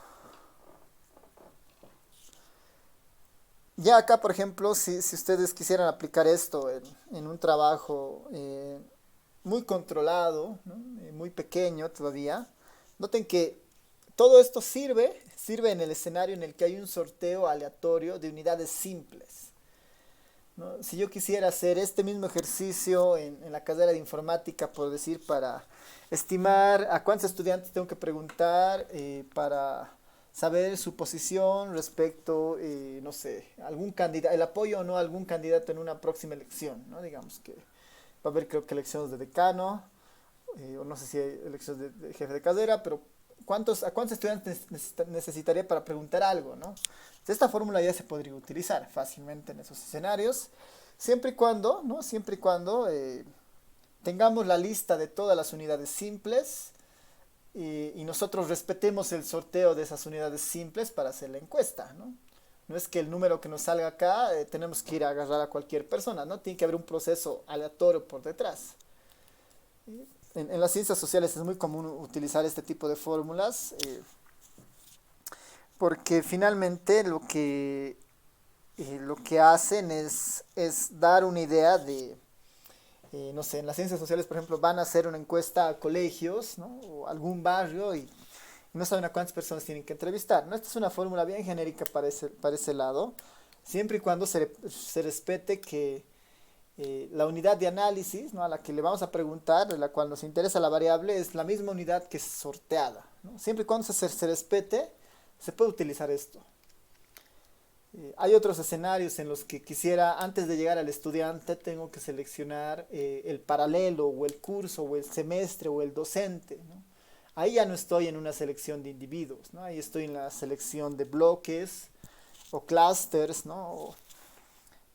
Ya acá, por ejemplo, si ustedes quisieran aplicar esto en un trabajo muy controlado, ¿no? Muy pequeño todavía, noten que todo esto sirve en el escenario en el que hay un sorteo aleatorio de unidades simples, ¿no? Si yo quisiera hacer este mismo ejercicio en la carrera de informática, por decir, para estimar a cuántos estudiantes tengo que preguntar para saber su posición respecto, no sé, algún candidato, el apoyo o no a algún candidato en una próxima elección, ¿no? Digamos que va a haber, creo que, elecciones de decano, o no sé si hay elecciones de jefe de carrera, pero ¿a cuántos estudiantes necesitaría para preguntar algo, ¿no? Esta fórmula ya se podría utilizar fácilmente en esos escenarios, siempre y cuando, ¿no? Tengamos la lista de todas las unidades simples y nosotros respetemos el sorteo de esas unidades simples para hacer la encuesta, ¿no? No es que el número que nos salga acá tenemos que ir a agarrar a cualquier persona, ¿no? Tiene que haber un proceso aleatorio por detrás. En las ciencias sociales es muy común utilizar este tipo de fórmulas porque finalmente lo que hacen es dar una idea de, no sé, en las ciencias sociales, por ejemplo, van a hacer una encuesta a colegios, ¿no? O algún barrio y no saben a cuántas personas tienen que entrevistar, ¿no? Esta es una fórmula bien genérica para ese lado, siempre y cuando se respete que la unidad de análisis, ¿no? A la que le vamos a preguntar, de la cual nos interesa la variable, es la misma unidad que es sorteada, ¿no? Siempre y cuando se respete, se puede utilizar esto. Hay otros escenarios en los que quisiera, antes de llegar al estudiante, tengo que seleccionar el paralelo, o el curso, o el semestre, o el docente, ¿no? Ahí ya no estoy en una selección de individuos, ¿no? Ahí estoy en la selección de bloques o clusters, ¿no?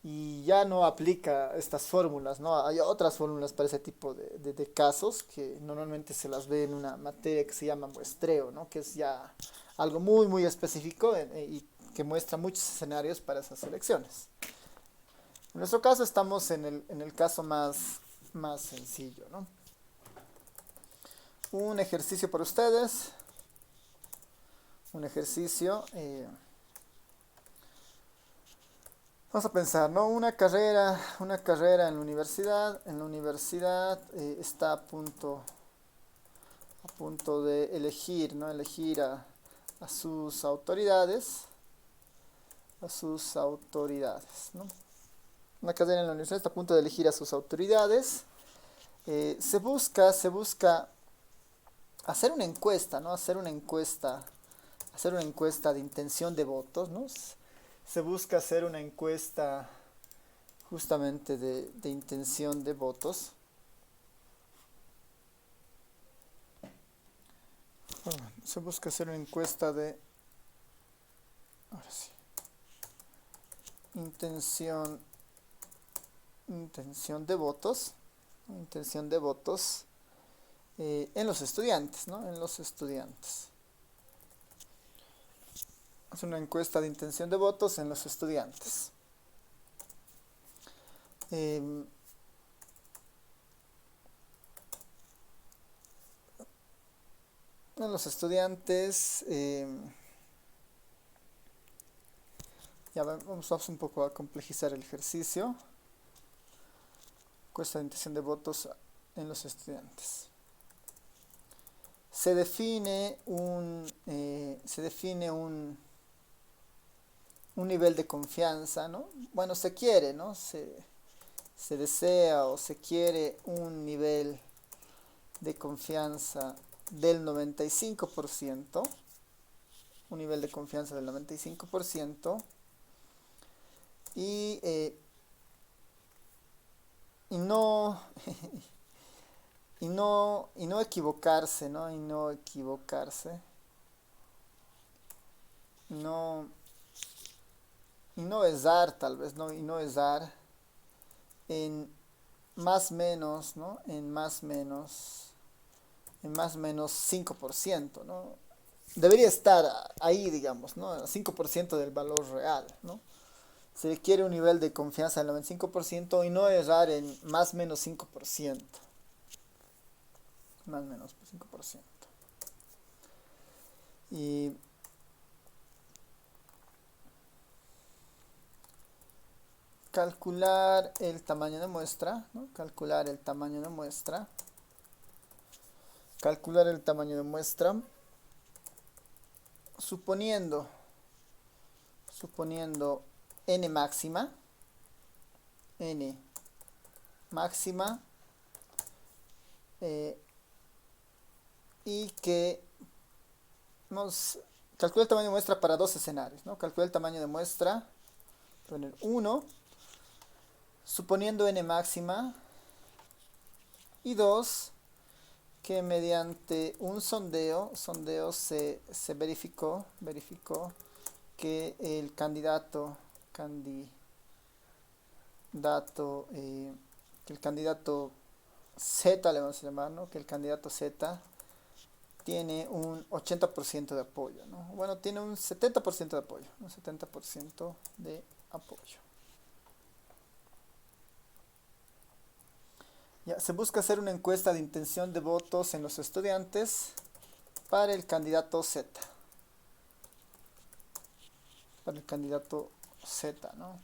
Y ya no aplica estas fórmulas, ¿no? Hay otras fórmulas para ese tipo de casos que normalmente se las ve en una materia que se llama muestreo, ¿no? Que es ya algo muy, muy específico y que muestra muchos escenarios para esas elecciones. En nuestro caso estamos en el caso más sencillo, ¿no? Un ejercicio para ustedes. Un ejercicio. Vamos a pensar, ¿no? Una carrera en la universidad. En la universidad está a punto de elegir, ¿no? Elegir a sus autoridades. ¿No? Una carrera en la universidad está a punto de elegir a sus autoridades. Se busca hacer una encuesta, ¿no? Hacer una encuesta de intención de votos, ¿no? Se busca hacer una encuesta justamente de intención de votos. Se busca hacer una encuesta de, ahora sí, intención de votos, en los estudiantes, ¿no? En los estudiantes. Es una encuesta de intención de votos en los estudiantes. En los estudiantes, ya vamos un poco a complejizar el ejercicio. Encuesta de intención de votos en los estudiantes. Se define un nivel de confianza, ¿no? Bueno, se quiere, ¿no? Se desea o se quiere un nivel de confianza del 95%, un nivel de confianza del 95%, y no equivocarse, ¿no? Y no equivocarse. Y no ezar, tal vez, ¿no? Y no ezar en más menos, ¿no? En más menos 5%, ¿no? Debería estar ahí, digamos, ¿no? 5% del valor real, ¿no? Se requiere un nivel de confianza del 95% y no errar en más menos 5%. Más menos 5%. Y calcular el tamaño de muestra, ¿no? Calcular el tamaño de muestra, suponiendo n máxima, y que nos calcula el tamaño de muestra para dos escenarios, ¿no? Calcula el tamaño de muestra, poner 1, suponiendo n máxima, y 2, que mediante un sondeo se verificó que el candidato Z, le vamos a llamar, ¿no? Que el candidato Z tiene un 80% de apoyo, ¿no? Bueno, tiene un 70% de apoyo, un 70% de apoyo. Ya, se busca hacer una encuesta de intención de votos en los estudiantes para el candidato Z. Para el candidato Z, ¿no?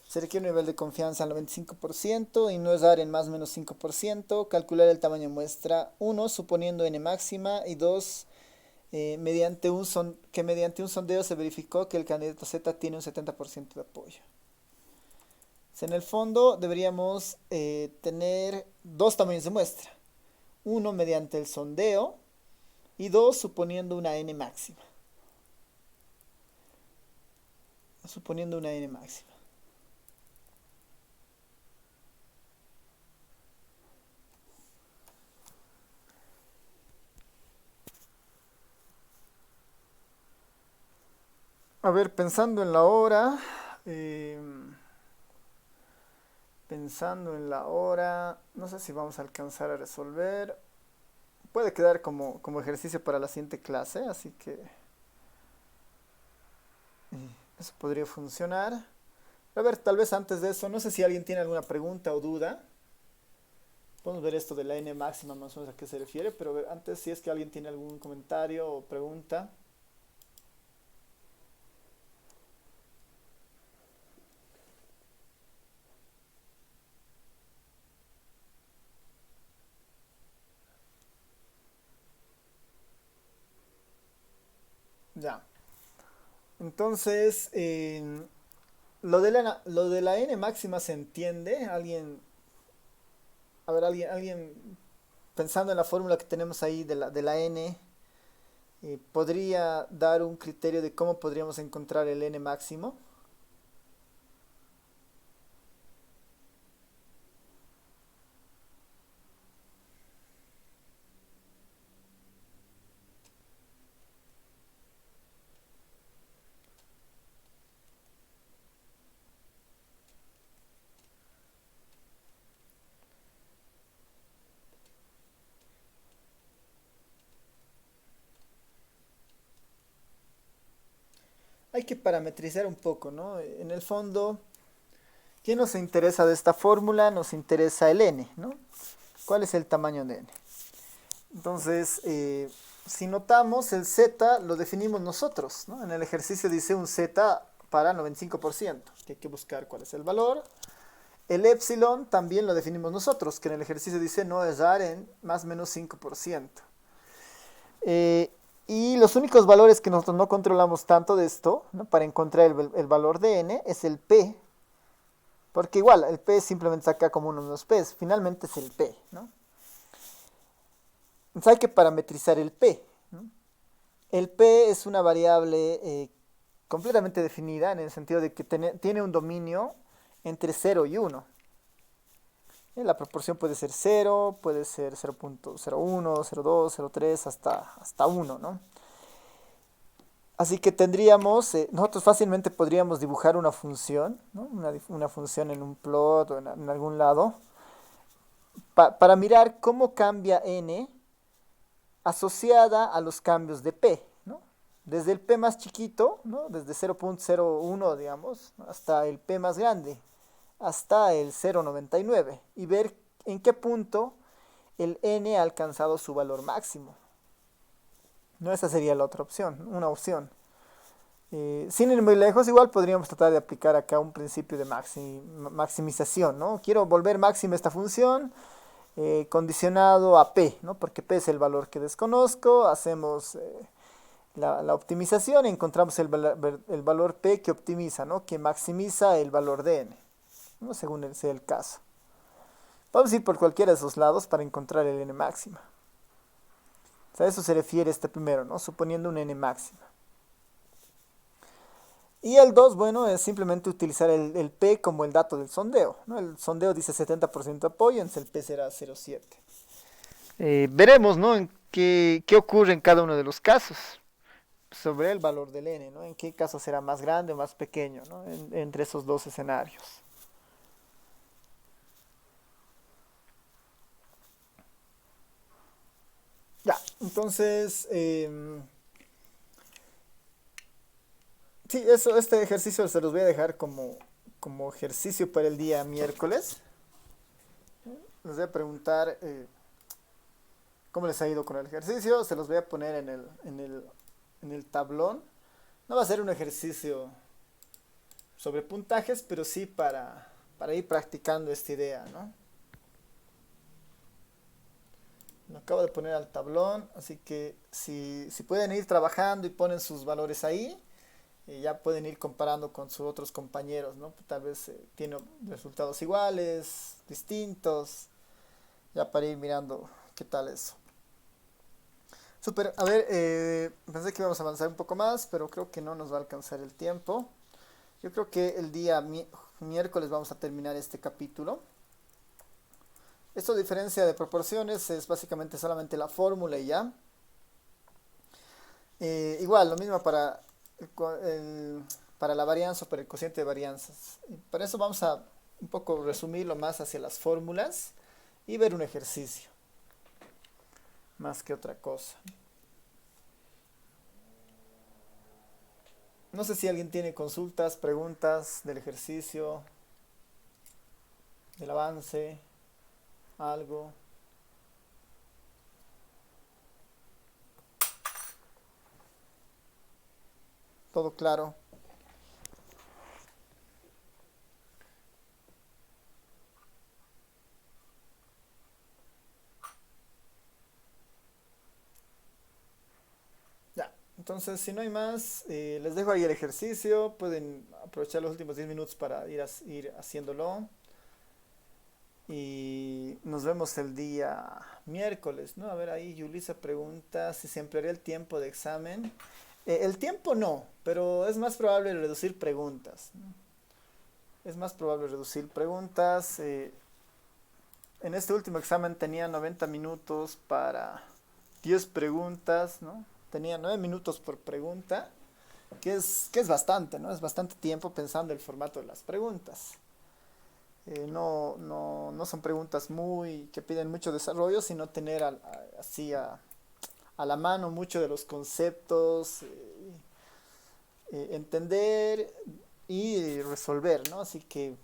Se requiere un nivel de confianza al 95% y no errar en más o menos 5%. Calcular el tamaño de muestra 1, suponiendo n máxima, y 2, mediante un sondeo se verificó que el candidato Z tiene un 70% de apoyo. En el fondo deberíamos tener dos tamaños de muestra. Uno mediante el sondeo y 2 suponiendo una n máxima. A ver, pensando en la hora, no sé si vamos a alcanzar a resolver. puede quedar como ejercicio para la siguiente clase, así que eso podría funcionar. A ver, tal vez antes de eso, no sé si alguien tiene alguna pregunta o duda. Podemos ver esto de la n máxima más o menos a qué se refiere, pero antes si es que alguien tiene algún comentario o pregunta. Ya. Entonces, lo de la n máxima se entiende. A ver, alguien pensando en la fórmula que tenemos ahí de la n, ¿podría dar un criterio de cómo podríamos encontrar el n máximo? Hay que parametrizar un poco, ¿no? En el fondo, ¿qué nos interesa de esta fórmula? Nos interesa el n, ¿no? ¿Cuál es el tamaño de n? Entonces, si notamos, el z lo definimos nosotros, ¿no? En el ejercicio dice un z para 95%, que hay que buscar cuál es el valor. El epsilon también lo definimos nosotros, que en el ejercicio dice no errar en más o menos 5%. Y los únicos valores que nosotros no controlamos tanto de esto, ¿no? Para encontrar el valor de n, es el p, porque igual, el p simplemente saca como uno menos p, finalmente es el p, ¿no? Entonces hay que parametrizar el p, ¿no? El p es una variable completamente definida, en el sentido de que tiene un dominio entre 0 y 1. La proporción puede ser 0, puede ser 0.01, 0.2, 0.3, hasta 1, ¿no? Así que nosotros fácilmente podríamos dibujar una función, ¿no? Una función en un plot o en algún lado, para mirar cómo cambia n asociada a los cambios de p, ¿no? Desde el p más chiquito, ¿no? Desde 0.01, digamos, hasta el p más grande, hasta el 0.99, y ver en qué punto el n ha alcanzado su valor máximo. No, esa sería la otra opción, una opción. Sin ir muy lejos, igual podríamos tratar de aplicar acá un principio de maximización, ¿no? Quiero volver máxima esta función, condicionado a p, ¿no? Porque p es el valor que desconozco, hacemos la optimización y encontramos el valor p que optimiza, ¿no? Que maximiza el valor de n, ¿no? Según sea el caso. Vamos a ir por cualquiera de esos lados para encontrar el n máxima. O sea, a eso se refiere este primero, ¿no? Suponiendo un n máxima. Y el 2, bueno, es simplemente utilizar el p como el dato del sondeo, ¿no? El sondeo dice 70% apoyo, entonces el p será 0.7. Veremos, ¿no? Qué ocurre en cada uno de los casos sobre el valor del n, ¿no? En qué caso será más grande o más pequeño, ¿no? Entre esos dos escenarios. Ya, entonces, sí, este ejercicio se los voy a dejar como ejercicio para el día miércoles. Les voy a preguntar cómo les ha ido con el ejercicio. Se los voy a poner en el tablón. No va a ser un ejercicio sobre puntajes, pero sí para ir practicando esta idea, ¿no? Lo acabo de poner al tablón, así que si pueden ir trabajando y ponen sus valores ahí, ya pueden ir comparando con sus otros compañeros, ¿no? Tal vez tienen resultados iguales, distintos, ya para ir mirando qué tal eso. Súper, a ver, pensé que íbamos a avanzar un poco más, pero creo que no nos va a alcanzar el tiempo. Yo creo que el día miércoles vamos a terminar este capítulo. Esto, de diferencia de proporciones, es básicamente solamente la fórmula y ya. Igual, lo mismo para la varianza o para el cociente de varianzas. Para eso vamos a un poco resumirlo más hacia las fórmulas y ver un ejercicio. más que otra cosa. No sé si alguien tiene consultas, preguntas del ejercicio, del avance, algo. Todo claro. Ya, entonces si no hay más, les dejo ahí el ejercicio. Pueden aprovechar los últimos 10 minutos para ir haciéndolo. Y nos vemos el día miércoles, ¿no? A ver, ahí Yulisa pregunta si se emplearía el tiempo de examen. El tiempo no, pero es más probable reducir preguntas, ¿no? Es más probable reducir preguntas. En este último examen tenía 90 minutos para 10 preguntas, ¿no? Tenía 9 minutos por pregunta, que es bastante, ¿no? Es bastante tiempo pensando el formato de las preguntas. No son preguntas muy que piden mucho desarrollo, sino tener así a la mano mucho de los conceptos, entender y resolver, ¿no? Así que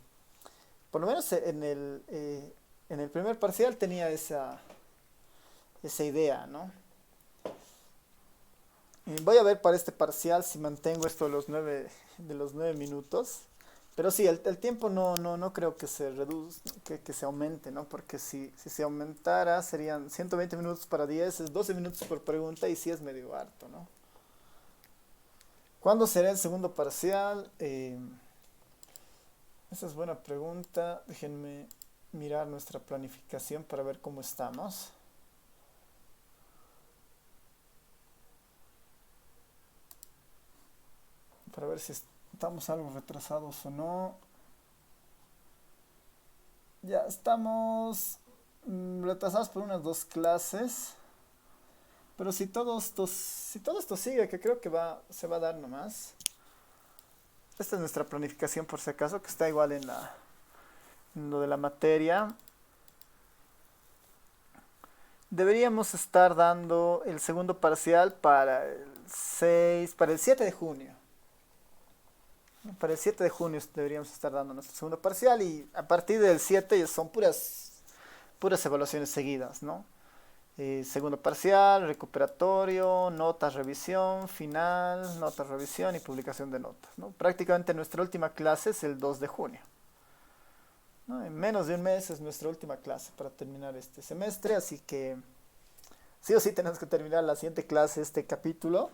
por lo menos en el primer parcial tenía esa idea, ¿no? Y voy a ver para este parcial si mantengo esto de los 9 minutos. Pero sí, el tiempo no creo que se reduzca, que se aumente, ¿no? Porque si se aumentara serían 120 minutos para 10, es 12 minutos por pregunta y sí es medio harto, ¿no? ¿Cuándo será el segundo parcial? Esa es buena pregunta. Déjenme mirar nuestra planificación para ver cómo estamos. Para ver si estamos algo retrasados o no. Ya estamos retrasados por unas 2 clases. Pero si todo esto sigue, que creo que se va a dar nomás. Esta es nuestra planificación por si acaso, que está igual en lo de la materia. Deberíamos estar dando el segundo parcial para el 7 de junio. Para el 7 de junio deberíamos estar dando nuestro segundo parcial y a partir del 7 son puras evaluaciones seguidas, ¿no? Segundo parcial, recuperatorio, notas, revisión, final, notas, revisión y publicación de notas, ¿no? Prácticamente nuestra última clase es el 2 de junio, ¿no? En menos de un mes es nuestra última clase para terminar este semestre, así que sí o sí tenemos que terminar la siguiente clase, este capítulo,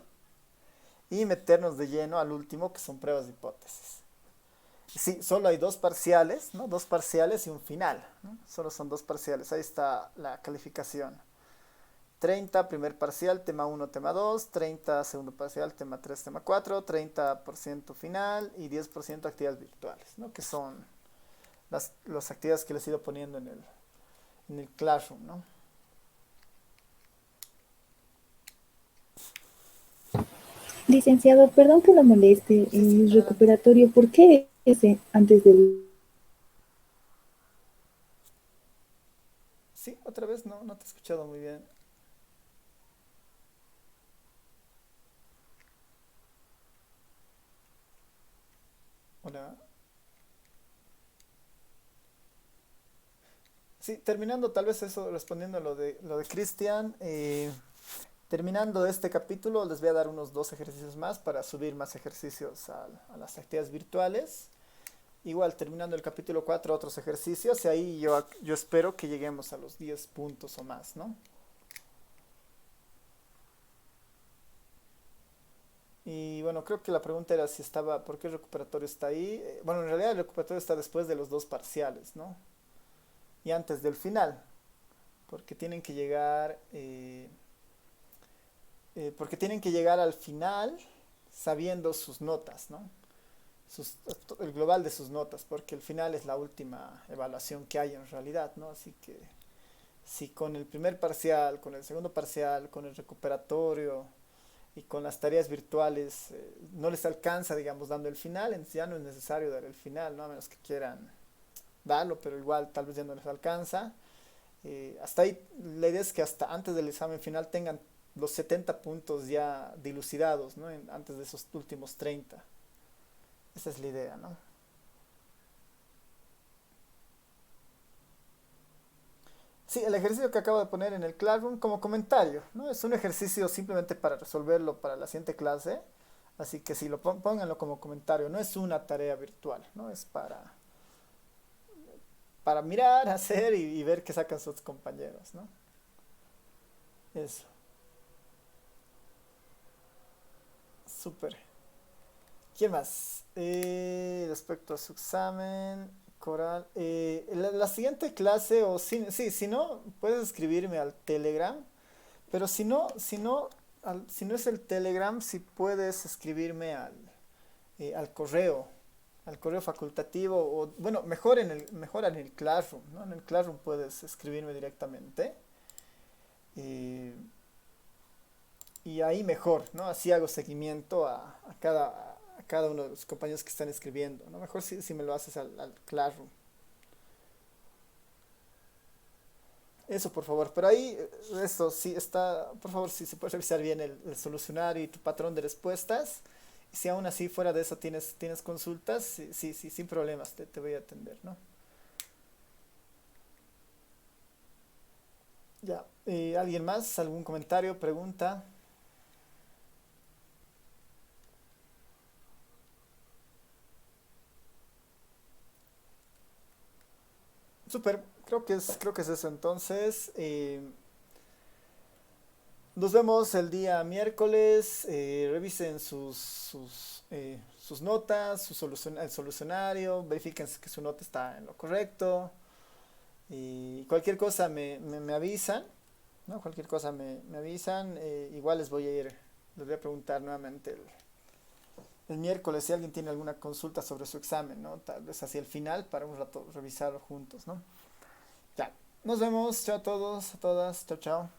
y meternos de lleno al último, que son pruebas de hipótesis. Sí, solo hay 2 parciales, ¿no? 2 parciales y un final, ¿no? Solo son 2 parciales, ahí está la calificación. 30 primer parcial, tema 1, tema 2, 30 segundo parcial, tema 3, tema 4, 30% final y 10% actividades virtuales, ¿no? Que son las actividades que les he ido poniendo en el Classroom, ¿no? Licenciado, perdón que lo moleste, Sí, sí, el adelante. recuperatorio, ¿por qué ese antes del... Sí, otra vez no te he escuchado muy bien. Hola. Sí, terminando tal vez eso, respondiendo a lo de Cristian, terminando este capítulo les voy a dar unos 2 ejercicios más para subir más ejercicios a las actividades virtuales. Igual, terminando el capítulo 4 otros ejercicios y ahí yo espero que lleguemos a los 10 puntos o más, ¿no? Y bueno, creo que la pregunta era si estaba, ¿por qué el recuperatorio está ahí? Bueno, en realidad el recuperatorio está después de los 2 parciales, ¿no? Y antes del final, porque tienen que llegar, porque tienen que llegar al final sabiendo sus notas, ¿no? El global de sus notas, porque el final es la última evaluación que hay en realidad, ¿no? Así que si con el primer parcial, con el segundo parcial, con el recuperatorio y con las tareas virtuales no les alcanza, digamos, dando el final, entonces ya no es necesario dar el final, ¿no? A menos que quieran darlo, pero igual tal vez ya no les alcanza. Hasta ahí, la idea es que hasta antes del examen final tengan los 70 puntos ya dilucidados, ¿no? Antes de esos últimos 30. Esa es la idea, ¿no? Sí, el ejercicio que acabo de poner en el Classroom como comentario, ¿no? Es un ejercicio simplemente para resolverlo para la siguiente clase, así que si pónganlo como comentario, no es una tarea virtual, ¿no? Es para mirar, hacer y ver qué sacan sus compañeros, ¿no? Eso, súper. ¿Quién más? Respecto a su examen, Coral, la siguiente clase, o si no, puedes escribirme al Telegram, pero si no es el Telegram, si puedes escribirme al correo facultativo, o bueno, mejor en el Classroom, ¿no? En el Classroom puedes escribirme directamente. eh, y ahí mejor, ¿no? Así hago seguimiento a cada uno de los compañeros que están escribiendo, ¿no? Mejor si me lo haces al Classroom. Eso, por favor. Pero ahí, esto sí está, por favor, si se puede revisar bien el solucionario y tu patrón de respuestas. Y si aún así fuera de eso tienes consultas, sí, sí, sí, sin problemas, te voy a atender, ¿no? Ya. ¿Alguien más? ¿Algún comentario, pregunta? Súper, creo que es eso entonces. Nos vemos el día miércoles. Revisen sus notas, el solucionario, verifiquen que su nota está en lo correcto. Y cualquier cosa me avisan, ¿no? Cualquier cosa me avisan. Igual les voy a preguntar nuevamente el miércoles si alguien tiene alguna consulta sobre su examen, ¿no? Tal vez hacia el final para un rato revisarlo juntos, ¿no? Ya, nos vemos. Chao a todos, a todas. Chao, chao.